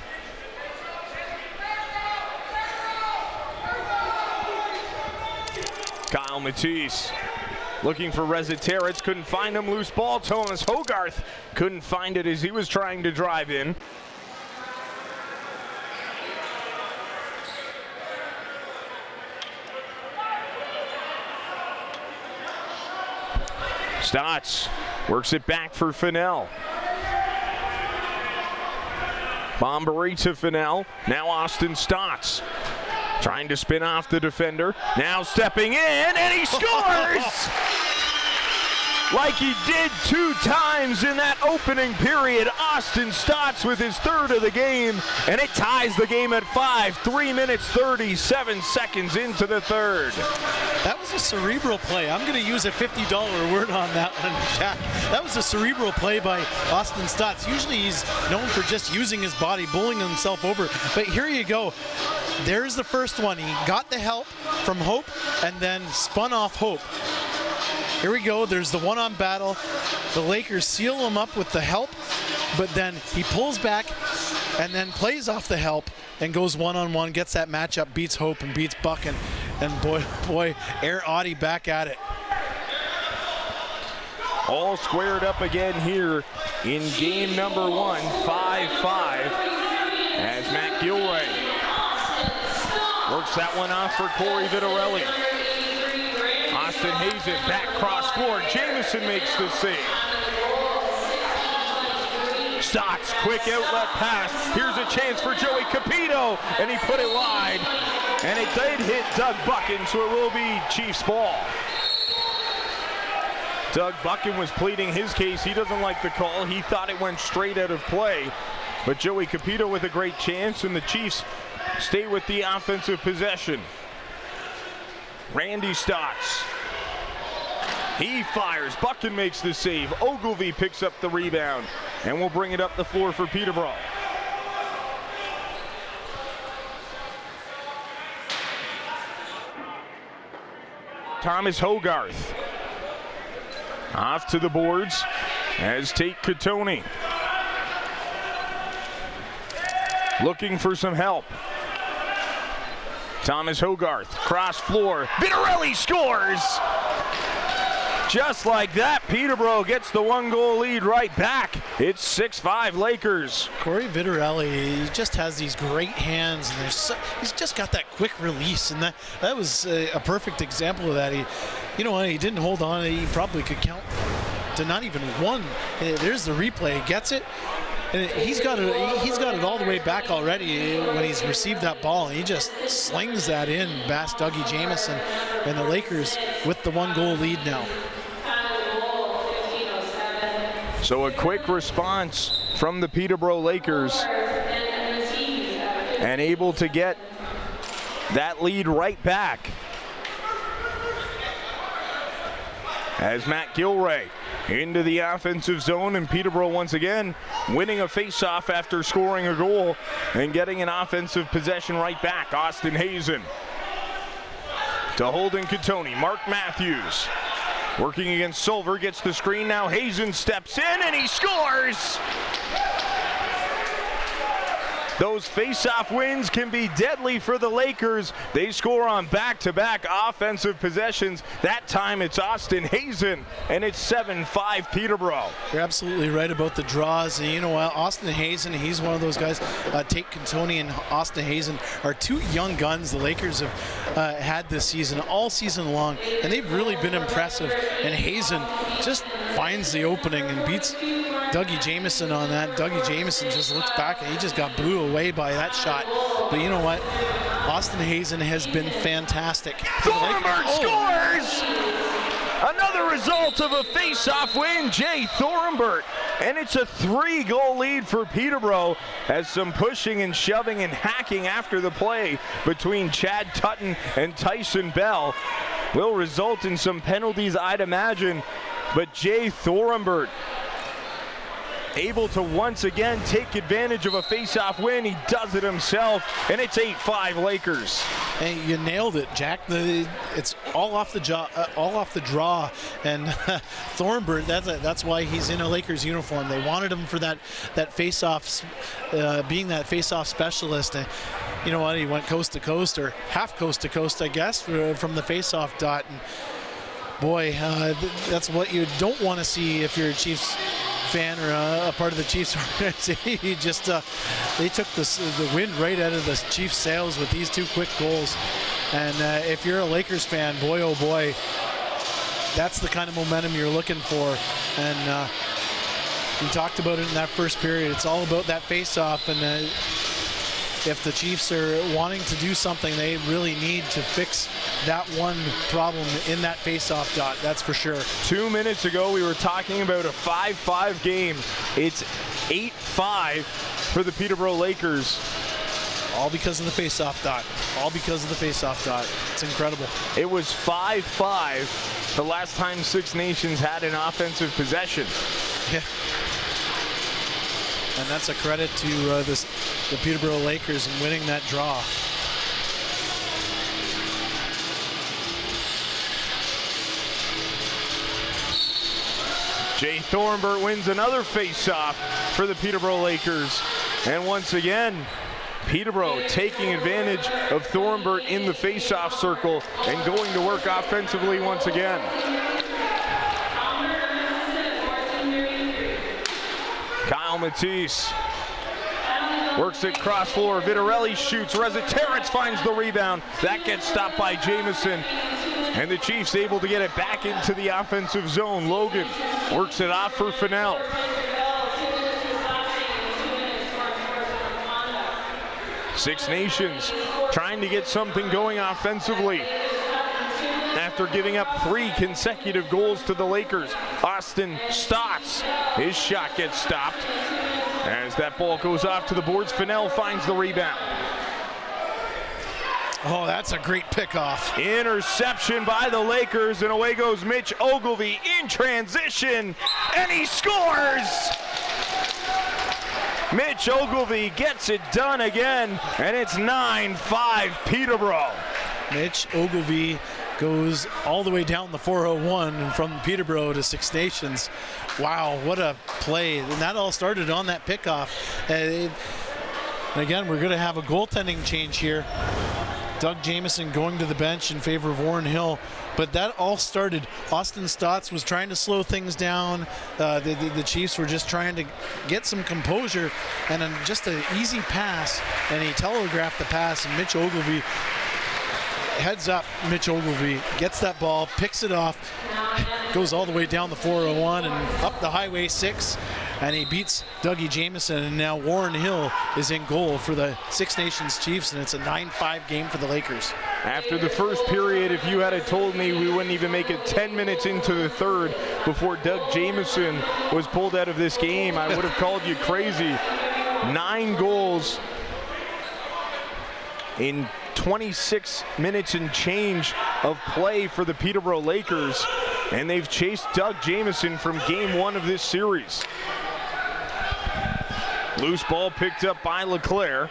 Kyle Matisse looking for Reziteritz, couldn't find him. Loose ball. Thomas Hogarth couldn't find it as he was trying to drive in. Stotts works it back for Fennell. Bombery to Fennell. Now Austin Stotts trying to spin off the defender. Now stepping in, and he scores! Like he did 2 times in that opening period. Austin Stotts with his 3rd of the game, and it ties the game at 5. 3 minutes, 37 seconds into the 3rd. That was a cerebral play. I'm going to use a $50 word on that one, Jack. That was a cerebral play by Austin Stotts. Usually he's known for just using his body, bullying himself over. But here you go. There's the first one. He got the help from Hope and then spun off Hope. Here we go. There's the one-on battle. The Lakers seal him up with the help, but then he pulls back and then plays off the help and goes one-on-one, gets that matchup, beats Hope and beats Buck, and boy, Air Audie back at it. All squared up again here in game number 1, 5-5, as Matt Gilray works that one off for Corey Vitarelli. Austin Hazen back cross floor. Jamison makes the save. Stotts, quick outlet pass. Here's a chance for Joey Capito, and he put it wide. And it did hit Doug Buchan, so it will be Chiefs ball. Doug Buchan was pleading his case. He doesn't like the call. He thought it went straight out of play. But Joey Capito with a great chance, and the Chiefs stay with the offensive possession. Randy Stotts. He fires. Buchan makes the save. Ogilvie picks up the rebound and will bring it up the floor for Peterborough. Thomas Hogarth off to the boards as Tate Katoni looking for some help. Thomas Hogarth, cross floor. Vitarelli scores! Just like that, Peterborough gets the 1-goal lead right back. It's 6-5 Lakers. Corey Vitarelli, he just has these great hands, and he's just got that quick release, and that was a perfect example of that. He didn't hold on. He probably could count to not even 1. There's the replay. He gets it. And he's got it all the way back already when he's received that ball, and he just slings that in past Dougie Jamison, and the Lakers with the 1-goal lead now. So a quick response from the Peterborough Lakers, and able to get that lead right back. As Matt Gilray into the offensive zone, and Peterborough once again winning a face-off after scoring a goal and getting an offensive possession right back. Austin Hazen to Holden Katoni. Mark Matthews working against Silver, gets the screen. Now Hazen steps in and he scores! Those face-off wins can be deadly for the Lakers. They score on back-to-back offensive possessions. That time it's Austin Hazen, and it's 7-5 Peterborough. You're absolutely right about the draws. And you know what? Austin Hazen, he's one of those guys. Tate Cantoni and Austin Hazen are 2 young guns the Lakers have had this season, all season long, and they've really been impressive. And Hazen just finds the opening and beats Dougie Jamison on that. Dougie Jamison just looks back and he just got blew away by that shot. But you know what? Austin Hazen has been fantastic. Thornburg scores! Another result of a face-off win, Jay Thornburg. And it's a 3-goal lead for Peterborough as some pushing and shoving and hacking after the play between Chad Tutton and Tyson Bell will result in some penalties, I'd imagine. But Jay Thornburg able to once again take advantage of a face-off win. He does it himself, and it's 8-5 Lakers. Hey, you nailed it, Jack. It's all off the draw, and Thornburn. That's why he's in a Lakers uniform. They wanted him for that face-off, being that face-off specialist. And you know what? He went coast to coast, or half coast to coast, I guess, from the face-off dot. And boy, that's what you don't want to see if you're a Chiefs fan or a part of the Chiefs organization. They took the wind right out of the Chiefs' sails with these two quick goals. And if you're a Lakers fan, boy oh boy, that's the kind of momentum you're looking for. And we talked about it in that first period. It's all about that face-off, and if the Chiefs are wanting to do something, they really need to fix that one problem in that face-off dot, that's for sure. 2 minutes ago, we were talking about a 5-5 game. It's 8-5 for the Peterborough Lakers. All because of the face-off dot. All because of the face-off dot. It's incredible. It was 5-5 the last time Six Nations had an offensive possession. Yeah. And that's a credit to the Peterborough Lakers in winning that draw. Jay Thornburn wins another face-off for the Peterborough Lakers. And once again, Peterborough taking advantage of Thornburn in the face-off circle and going to work offensively once again. Kyle Matisse works it cross floor. Vitarelli shoots. Rezzaterrence finds the rebound. That gets stopped by Jamieson. And the Chiefs able to get it back into the offensive zone. Logan works it off for Fennell. Six Nations trying to get something going offensively after giving up 3 consecutive goals to the Lakers. Austin Stotts, his shot gets stopped. As that ball goes off to the boards, Fennell finds the rebound. Oh, that's a great pickoff. Interception by the Lakers, and away goes Mitch Ogilvie in transition, and he scores! Mitch Ogilvie gets it done again, and it's 9-5 Peterborough. Mitch Ogilvie goes all the way down the 401 from Peterborough to Six Nations. Wow, what a play. And that all started on that pickoff. And again, we're going to have a goaltending change here. Doug Jamieson going to the bench in favor of Warren Hill. But that all started, Austin Stotts was trying to slow things down. The Chiefs were just trying to get some composure, and then just an easy pass, and he telegraphed the pass, and Mitch Ogilvie, heads up, Mitch Ogilvie gets that ball, picks it off, goes all the way down the 401 and up the Highway 6, and he beats Dougie Jamieson, and now Warren Hill is in goal for the Six Nations Chiefs, and it's a 9-5 game for the Lakers. After the first period, if you had told me we wouldn't even make it 10 minutes into the third before Doug Jamieson was pulled out of this game, I would have called you crazy. 9 goals in 26 minutes and change of play for the Peterborough Lakers, and they've chased Doug Jamieson from game 1 of this series. Loose ball picked up by LeClaire,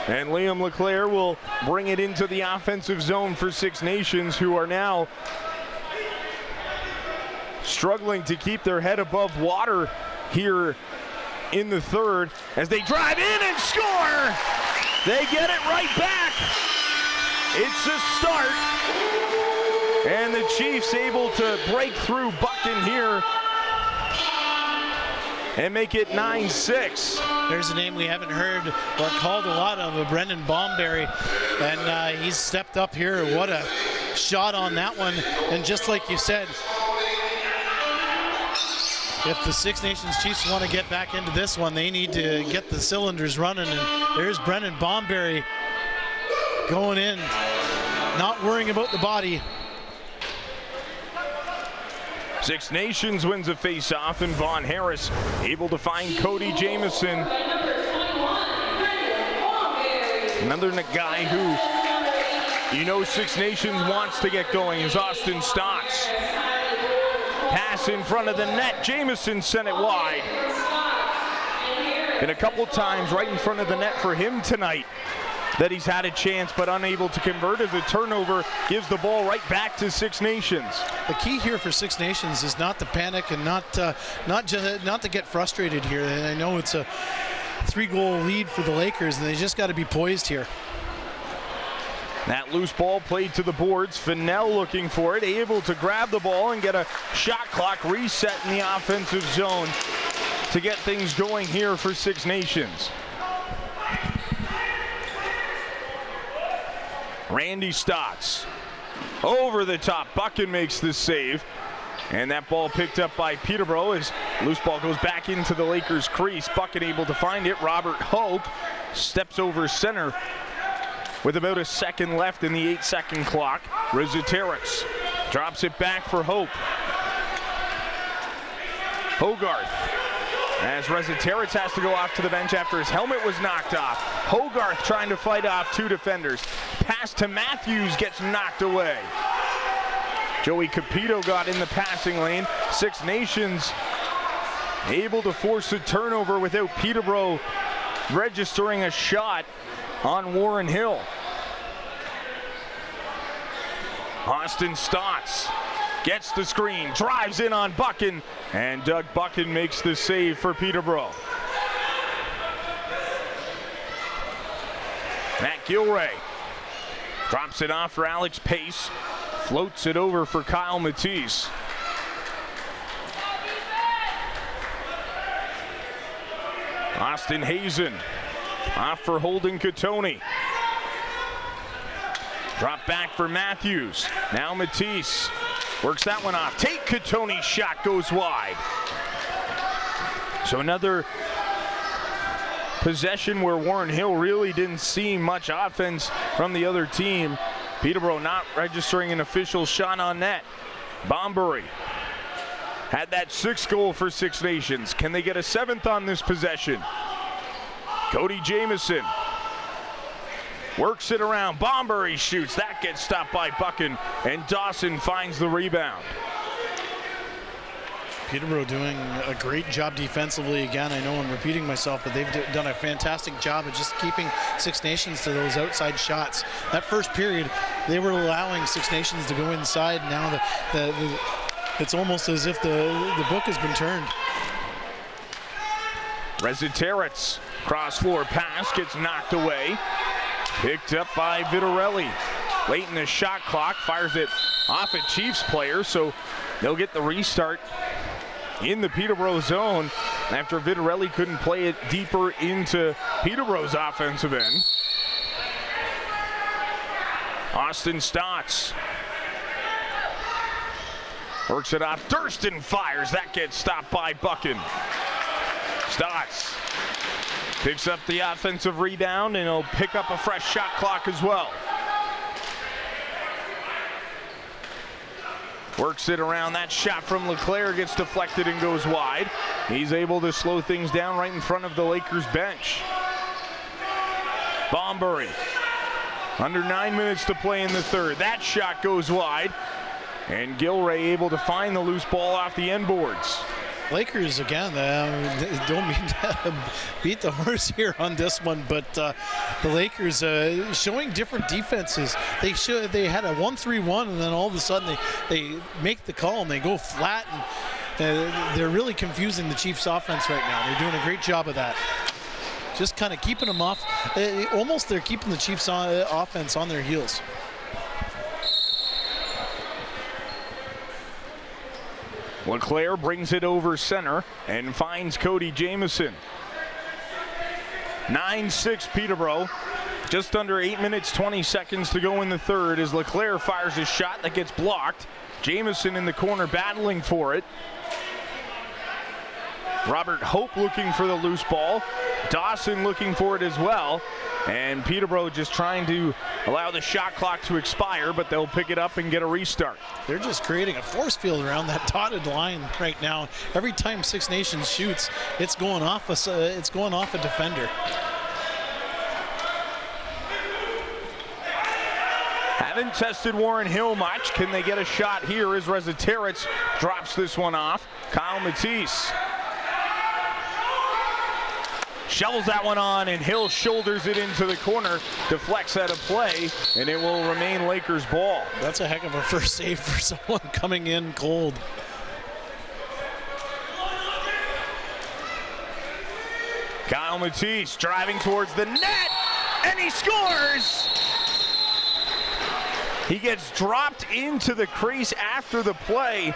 and Liam LeClaire will bring it into the offensive zone for Six Nations, who are now struggling to keep their head above water here in the third as they drive in and score. They get it right back. It's a start, and the Chiefs able to break through Buchan here and make it 9-6. There's a name we haven't heard or called a lot of, Brendan Bomberry, and he's stepped up here. What a shot on that one. And just like you said, if the Six Nations Chiefs want to get back into this one, they need to get the cylinders running. And there's Brendan Bomberry going in, not worrying about the body. Six Nations wins a face-off, and Vaughn Harris able to find Cody Jamieson. Another guy who, you know, Six Nations wants to get going is Austin Stotts. Pass in front of the net. Jamieson sent it wide. Been a couple times right in front of the net for him tonight that he's had a chance but unable to convert, as a turnover gives the ball right back to Six Nations. The key here for Six Nations is not to panic and not to get frustrated here. And I know it's a 3-goal lead for the Lakers, and they just got to be poised here. That loose ball played to the boards. Fennell looking for it, able to grab the ball and get a shot clock reset in the offensive zone to get things going here for Six Nations. Randy Stotts over the top. Buchan makes the save. And that ball picked up by Peterborough as loose ball goes back into the Lakers' crease. Buchan able to find it. Robert Hope steps over center with about a second left in the 8-second clock. Rezateris drops it back for Hope. Hogarth, as Rezateris has to go off to the bench after his helmet was knocked off. Hogarth trying to fight off 2 defenders. Pass to Matthews gets knocked away. Joey Capito got in the passing lane. Six Nations able to force a turnover without Peterborough registering a shot on Warren Hill. Austin Stotts gets the screen, drives in on Buchan, and Doug Buchan makes the save for Peterborough. Matt Gilray drops it off for Alex Pace, floats it over for Kyle Matisse. Austin Hazen off for Holden Catoni. Drop back for Matthews. Now Matisse works that one off. Tate Catoni's shot goes wide. So another possession where Warren Hill really didn't see much offense from the other team. Peterborough not registering an official shot on net. Bombury had that 6th goal for Six Nations. Can they get a 7th on this possession? Cody Jamieson works it around. Bombury shoots. That gets stopped by Buchan, and Dawson finds the rebound. Peterborough doing a great job defensively. Again, I know I'm repeating myself, but they've done a fantastic job of just keeping Six Nations to those outside shots. That first period, they were allowing Six Nations to go inside. Now it's almost as if the book has been turned. Rezateris, cross floor pass, gets knocked away. Picked up by Vitarelli. Late in the shot clock, fires it off a Chiefs player, so they'll get the restart in the Peterborough zone after Vitarelli couldn't play it deeper into Peterborough's offensive end. Austin Stotts works it off. Durston fires. That gets stopped by Buchan. Stotts picks up the offensive rebound, and he'll pick up a fresh shot clock as well. Works it around. That shot from LeClaire gets deflected and goes wide. He's able to slow things down right in front of the Lakers bench. Bombury. Under 9 minutes to play in the third. That shot goes wide. And Gilray able to find the loose ball off the end boards. Lakers, again, don't mean to beat the horse here on this one, but the Lakers showing different defenses. They had a 1-3-1, and then all of a sudden they make the call and they go flat, and they're really confusing the Chiefs' offense right now. They're doing a great job of that. Just kind of keeping them off. Almost they're keeping the Chiefs' offense on their heels. LeClaire brings it over center and finds Cody Jamieson. 9-6 Peterborough. Just under 8 minutes, 20 seconds to go in the third as LeClaire fires a shot that gets blocked. Jamieson in the corner battling for it. Robert Hope looking for the loose ball. Dawson looking for it as well. And Peterborough just trying to allow the shot clock to expire, but they'll pick it up and get a restart. They're just creating a force field around that dotted line right now. Every time Six Nations shoots, it's going off a defender. Haven't tested Warren Hill much. Can they get a shot here as Rezateris drops this one off? Kyle Matisse shovels that one on, and Hill shoulders it into the corner, deflects out of play, and it will remain Lakers ball. That's a heck of a first save for someone coming in cold. Kyle Matisse driving towards the net, and he scores! He gets dropped into the crease after the play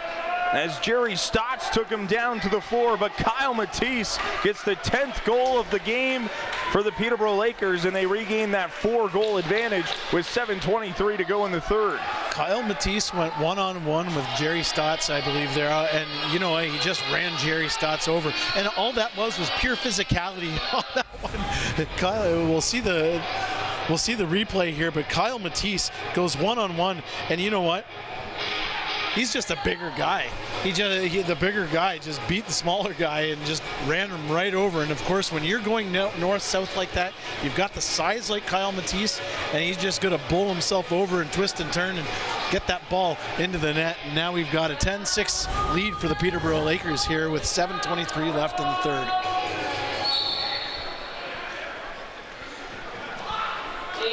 as Jerry Stotts took him down to the floor, but Kyle Matisse gets the 10th goal of the game for the Peterborough Lakers, and they regain that 4-goal advantage with 7:23 to go in the third. Kyle Matisse went one-on-one with Jerry Stotts, I believe, there, and you know, he just ran Jerry Stotts over, and all that was pure physicality on that one. Kyle, we'll see the replay here, but Kyle Matisse goes one-on-one, and you know what? He's just a bigger guy. The bigger guy just beat the smaller guy and just ran him right over. And of course, when you're going north-south like that, you've got the size like Kyle Matisse, and he's just going to bowl himself over and twist and turn and get that ball into the net. And now we've got a 10-6 lead for the Peterborough Lakers here with 7:23 left in the third.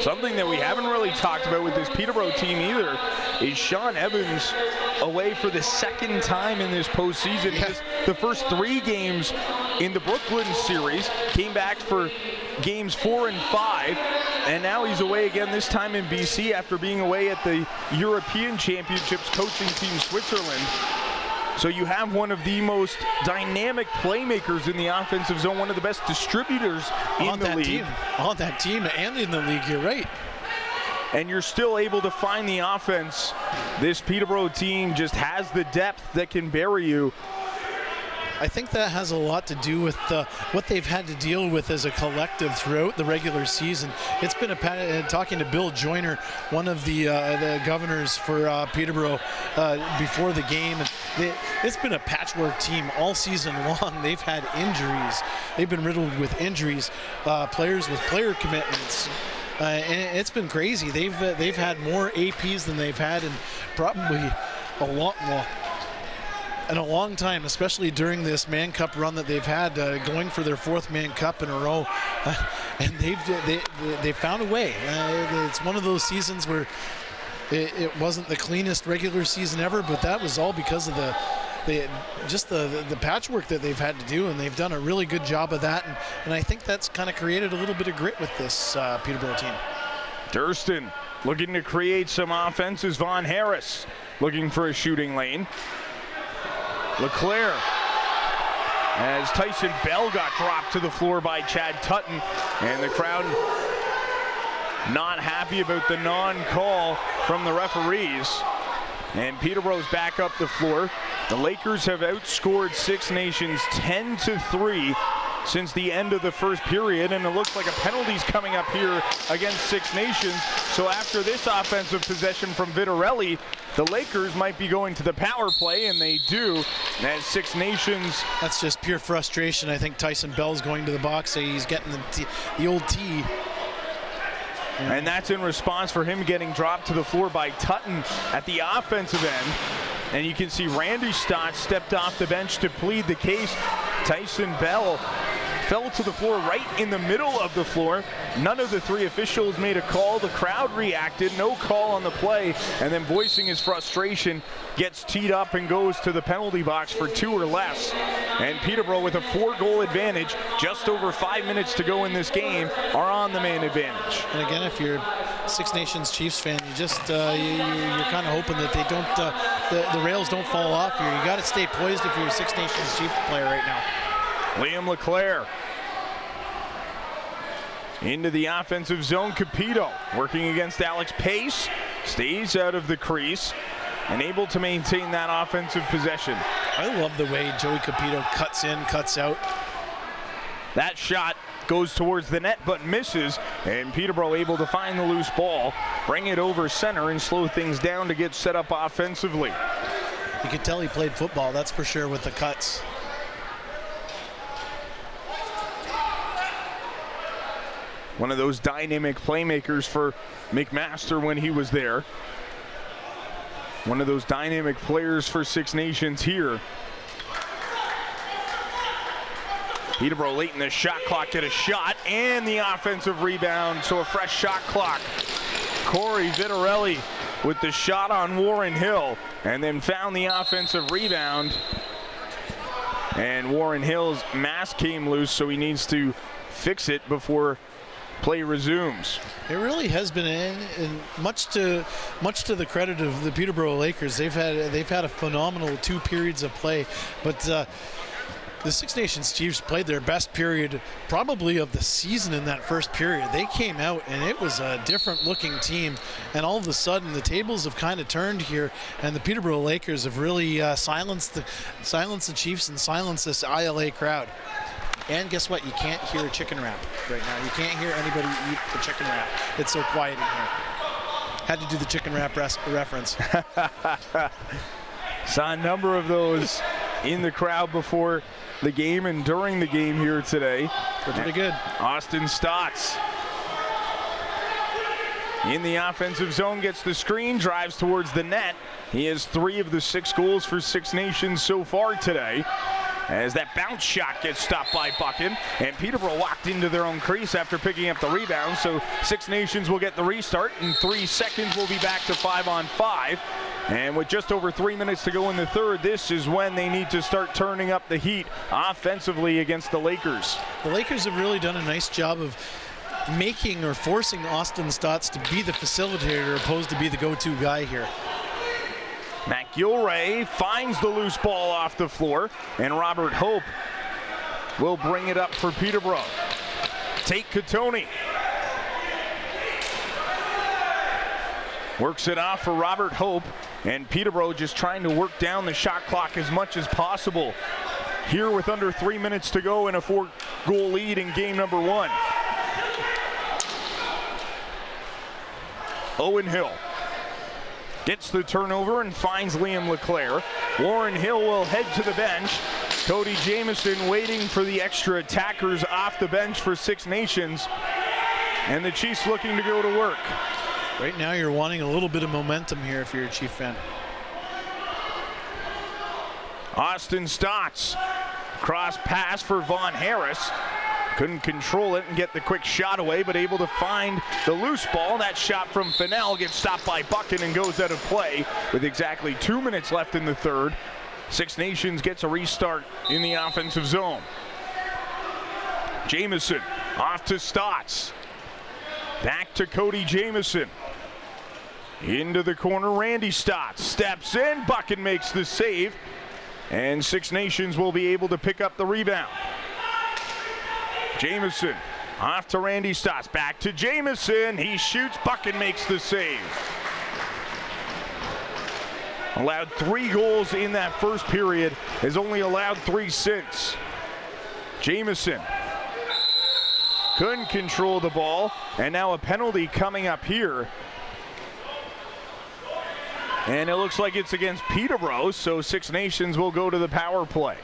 Something that we haven't really talked about with this Peterborough team either is Sean Evans away for the second time in this postseason. Yeah. The first 3 games in the Brooklyn series, came back for games 4 and 5, and now he's away again, this time in BC after being away at the European Championships coaching team Switzerland. So you have one of the most dynamic playmakers in the offensive zone, one of the best distributors in the league. On that team and in the league, you're right. And you're still able to find the offense. This Peterborough team just has the depth that can bury you. I think that has a lot to do with what they've had to deal with as a collective throughout the regular season. It's been talking to Bill Joyner, one of the governors for Peterborough before the game. And it's been a patchwork team all season long. They've had injuries. They've been riddled with injuries, players with player commitments. And it's been crazy. They've had more APs than they've had in probably in a long time, especially during this Mann Cup run that they've had, going for their 4th Mann Cup in a row, and they've found a way. It's one of those seasons where it wasn't the cleanest regular season ever, but that was all because of the patchwork that they've had to do, and they've done a really good job of that, and I think that's kind of created a little bit of grit with this Peterborough team. Durston looking to create some offense is Von Harris looking for a shooting lane. LeClaire, as Tyson Bell got dropped to the floor by Chad Tutton, and the crowd not happy about the non-call from the referees. And Peterborough's back up the floor. The Lakers have outscored Six Nations 10-3 since the end of the first period, and it looks like a penalty's coming up here against Six Nations. So after this offensive possession from Vitarelli, the Lakers might be going to the power play, and they do. As Six Nations... That's just pure frustration. I think Tyson Bell's going to the box. He's getting the old tee. And that's in response for him getting dropped to the floor by Tutton at the offensive end. And you can see Randy Stott stepped off the bench to plead the case. Tyson Bell fell to the floor right in the middle of the floor. None of the 3 officials made a call. The crowd reacted, no call on the play, and then voicing his frustration, gets teed up and goes to the penalty box for 2 or less. And Peterborough, with a 4-goal advantage, just over 5 minutes to go in this game, are on the man advantage. And again, if you're Six Nations Chiefs fan, you just you're kind of hoping that they don't the rails don't fall off here. You got to stay poised if you're a Six Nations Chiefs player right now. Liam LeClaire into the offensive zone. Capito working against Alex Pace, stays out of the crease and able to maintain that offensive possession. I love the way Joey Capito cuts in, cuts out. That shot goes towards the net but misses, and Peterborough able to find the loose ball, bring it over center and slow things down to get set up offensively. You could tell he played football, that's for sure, with the cuts. One of those dynamic playmakers for McMaster when he was there. One of those dynamic players for Six Nations here. Peterborough late in the shot clock get a shot and the offensive rebound, so a fresh shot clock. Corey Vitarelli with the shot on Warren Hill and then found the offensive rebound. And Warren Hill's mask came loose, so he needs to fix it before play resumes. It really has been, and much to the credit of the Peterborough Lakers. They've had a phenomenal 2 periods of play, but the Six Nations Chiefs played their best period probably of the season in that first period. They came out and it was a different looking team, and all of a sudden the tables have kind of turned here, and the Peterborough Lakers have really silenced the Chiefs and silenced this ILA crowd. And guess what? You can't hear a chicken wrap right now. You can't hear anybody eat the chicken wrap. It's so quiet in here. Had to do the chicken wrap reference. Saw a number of those in the crowd before the game and during the game here today. They're pretty good. Austin Stotts in the offensive zone, gets the screen, drives towards the net. He has 3 of the 6 goals for Six Nations so far today, as that bounce shot gets stopped by Buchan, and Peterborough walked into their own crease after picking up the rebound, so Six Nations will get the restart. In 3 seconds, we'll be back to 5-on-5. And with just over 3 minutes to go in the third, this is when they need to start turning up the heat offensively against the Lakers. The Lakers have really done a nice job of making or forcing Austin Stotts to be the facilitator opposed to be the go-to guy here. McGilray finds the loose ball off the floor, and Robert Hope will bring it up for Peterborough. Tate Katoni works it off for Robert Hope, and Peterborough just trying to work down the shot clock as much as possible here with under 3 minutes to go in a 4-goal lead in game number 1. Owen Hill gets the turnover and finds Liam LeClaire. Warren Hill will head to the bench. Cody Jamieson waiting for the extra attackers off the bench for Six Nations. And the Chiefs looking to go to work. Right now you're wanting a little bit of momentum here if you're a Chief fan. Austin Stotts, cross pass for Vaughn Harris. Couldn't control it and get the quick shot away, but able to find the loose ball. That shot from Fennell gets stopped by Buchan and goes out of play with exactly 2 minutes left in the third. Six Nations gets a restart in the offensive zone. Jamieson off to Stotts. Back to Cody Jamieson. Into the corner, Randy Stotts steps in. Buchan makes the save, and Six Nations will be able to pick up the rebound. Jamieson off to Randy Stotts, back to Jamieson. He shoots, Buchan makes the save. Allowed 3 goals in that first period, has only allowed 3 since. Jamieson couldn't control the ball, and now a penalty coming up here. And it looks like it's against Peterborough, so Six Nations will go to the power play.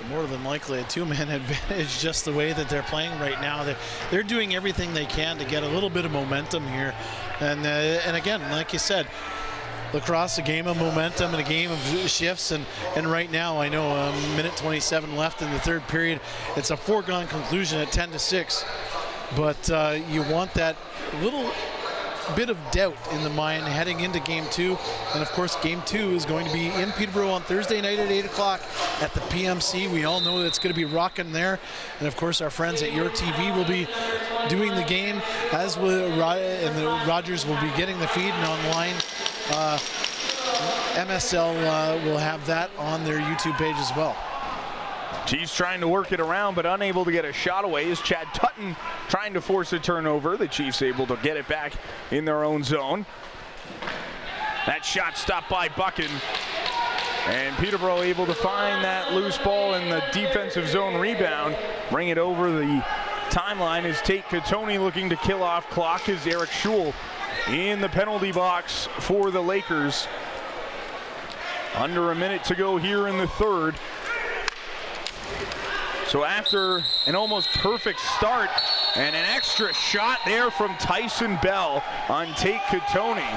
More than likely a 2-man advantage, just the way that they're playing right now. They're doing everything they can to get a little bit of momentum here. And again, like you said, lacrosse, a game of momentum and a game of shifts. And right now, I know a minute 27 left in the third period. It's a foregone conclusion at 10-6. But you want that little bit of doubt in the mind heading into game 2. And of course, game 2 is going to be in Peterborough on Thursday night at 8 o'clock at the PMC. We all know that it's going to be rocking there. And of course, our friends at RogersTV will be doing the game, as will and the Rogers will be getting the feed and online. MSL will have that on their YouTube page as well. Chiefs trying to work it around, but unable to get a shot away as Chad Tutton trying to force a turnover. The Chiefs able to get it back in their own zone. That shot stopped by Buchan. And Peterborough able to find that loose ball in the defensive zone rebound. Bring it over the timeline is Tate Katoni looking to kill off clock as Eric Schul in the penalty box for the Lakers. Under a minute to go here in the third. So after an almost perfect start and an extra shot there from Tyson Bell on Tate Katoni,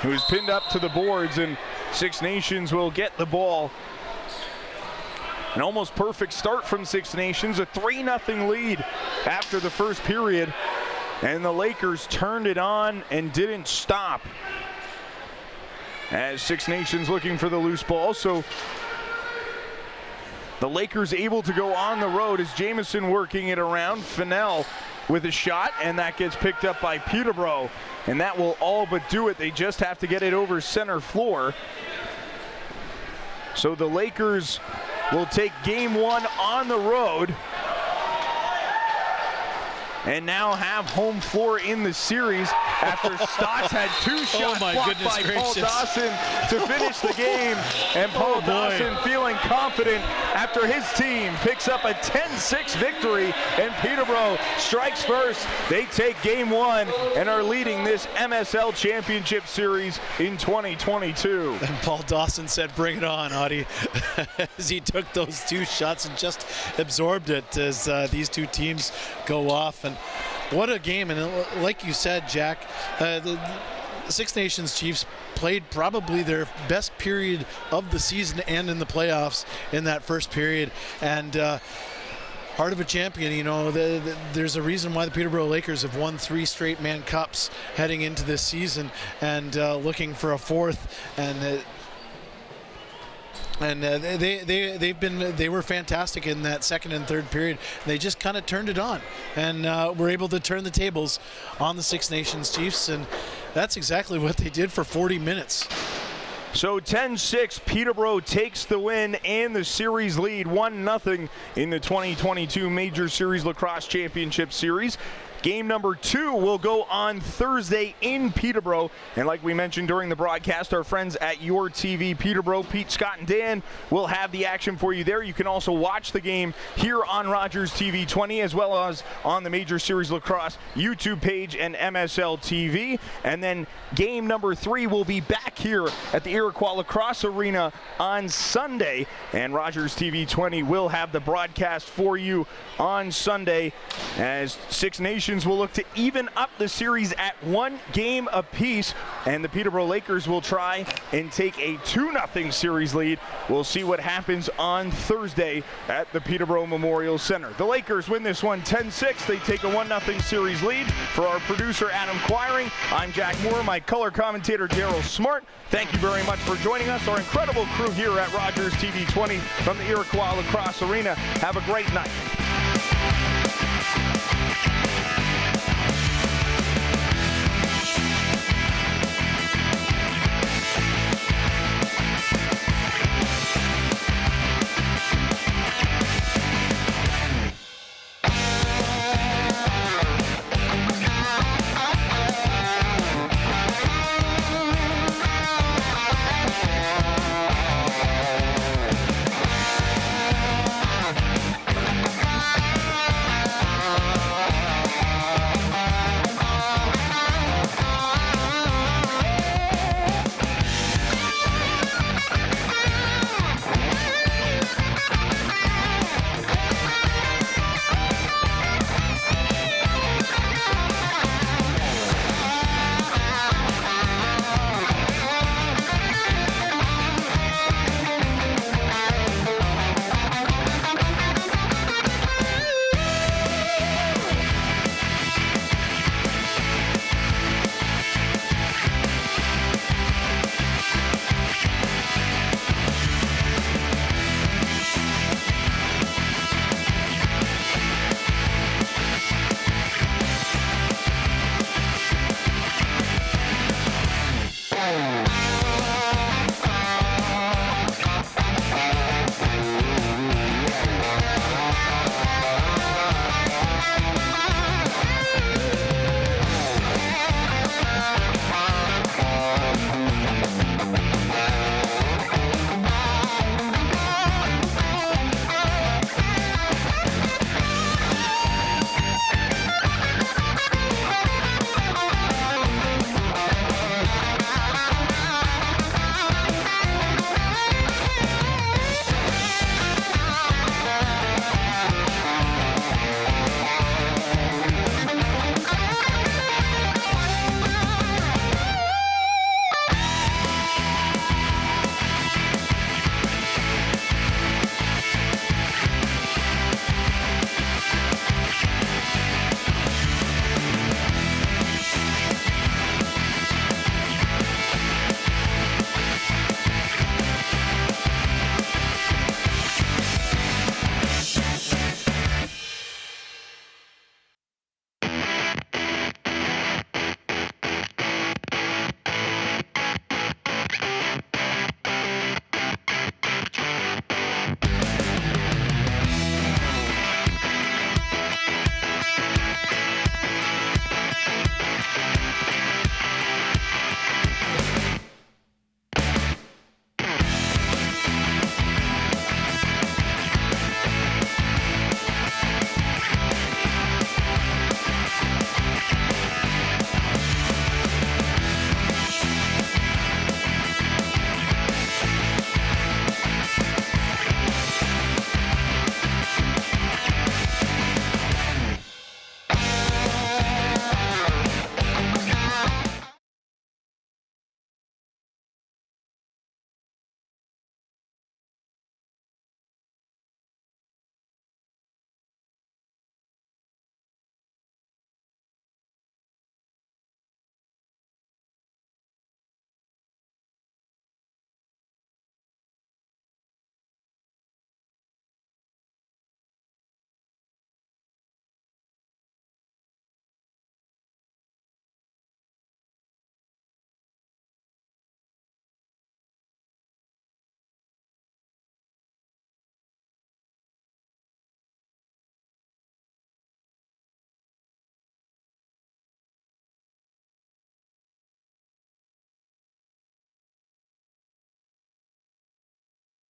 who's pinned up to the boards, and Six Nations will get the ball An almost perfect start from Six Nations, a 3-0 lead after the first period, and the Lakers turned it on and didn't stop. As Six Nations looking for the loose ball, so the Lakers able to go on the road as Jamison working it around. Fennell with a shot, and that gets picked up by Peterborough, and that will all but do it. They just have to get it over center floor. So the Lakers will take game one on the road and now have home floor in the series after Stotts had 2 shots blocked by Paul Dawson to finish the game. And Paul Dawson feeling confident after his team picks up a 10-6 victory, and Peterborough strikes first. They take game one and are leading this MSL Championship Series in 2022. And Paul Dawson said, "Bring it on, Audie," as he took those 2 shots and just absorbed it as these 2 teams go off. And what a game. And like you said, Jack, the Six Nations Chiefs played probably their best period of the season and in the playoffs in that first period. And heart of a champion, you know, there's a reason why the Peterborough Lakers have won 3 straight Man Cups heading into this season, and looking for a 4th. And they were fantastic in that second and third period. They just kind of turned it on, and were able to turn the tables on the Six Nations Chiefs, and that's exactly what they did for 40 minutes. So 10-6, Peterborough takes the win and the series lead 1-0 in the 2022 Major Series Lacrosse Championship Series. Game number 2 will go on Thursday in Peterborough. And like we mentioned during the broadcast, our friends at Your TV Peterborough, Pete, Scott, and Dan, will have the action for you there. You can also watch the game here on RogersTV 20, as well as on the Major Series Lacrosse YouTube page and MSL TV. And then game number 3 will be back here at the Iroquois Lacrosse Arena on Sunday. And RogersTV 20 will have the broadcast for you on Sunday, as Six Nations will look to even up the series at 1 game apiece, and the Peterborough Lakers will try and take a 2-0 series lead. We'll see what happens on Thursday at the Peterborough Memorial Center. The Lakers win this one 10-6. They take a 1-0 series lead. For our producer, Adam Quiring, I'm Jack Moore, my color commentator, Daryl Smart. Thank you very much for joining us, our incredible crew here at RogersTV 20 from the Iroquois Lacrosse Arena. Have a great night.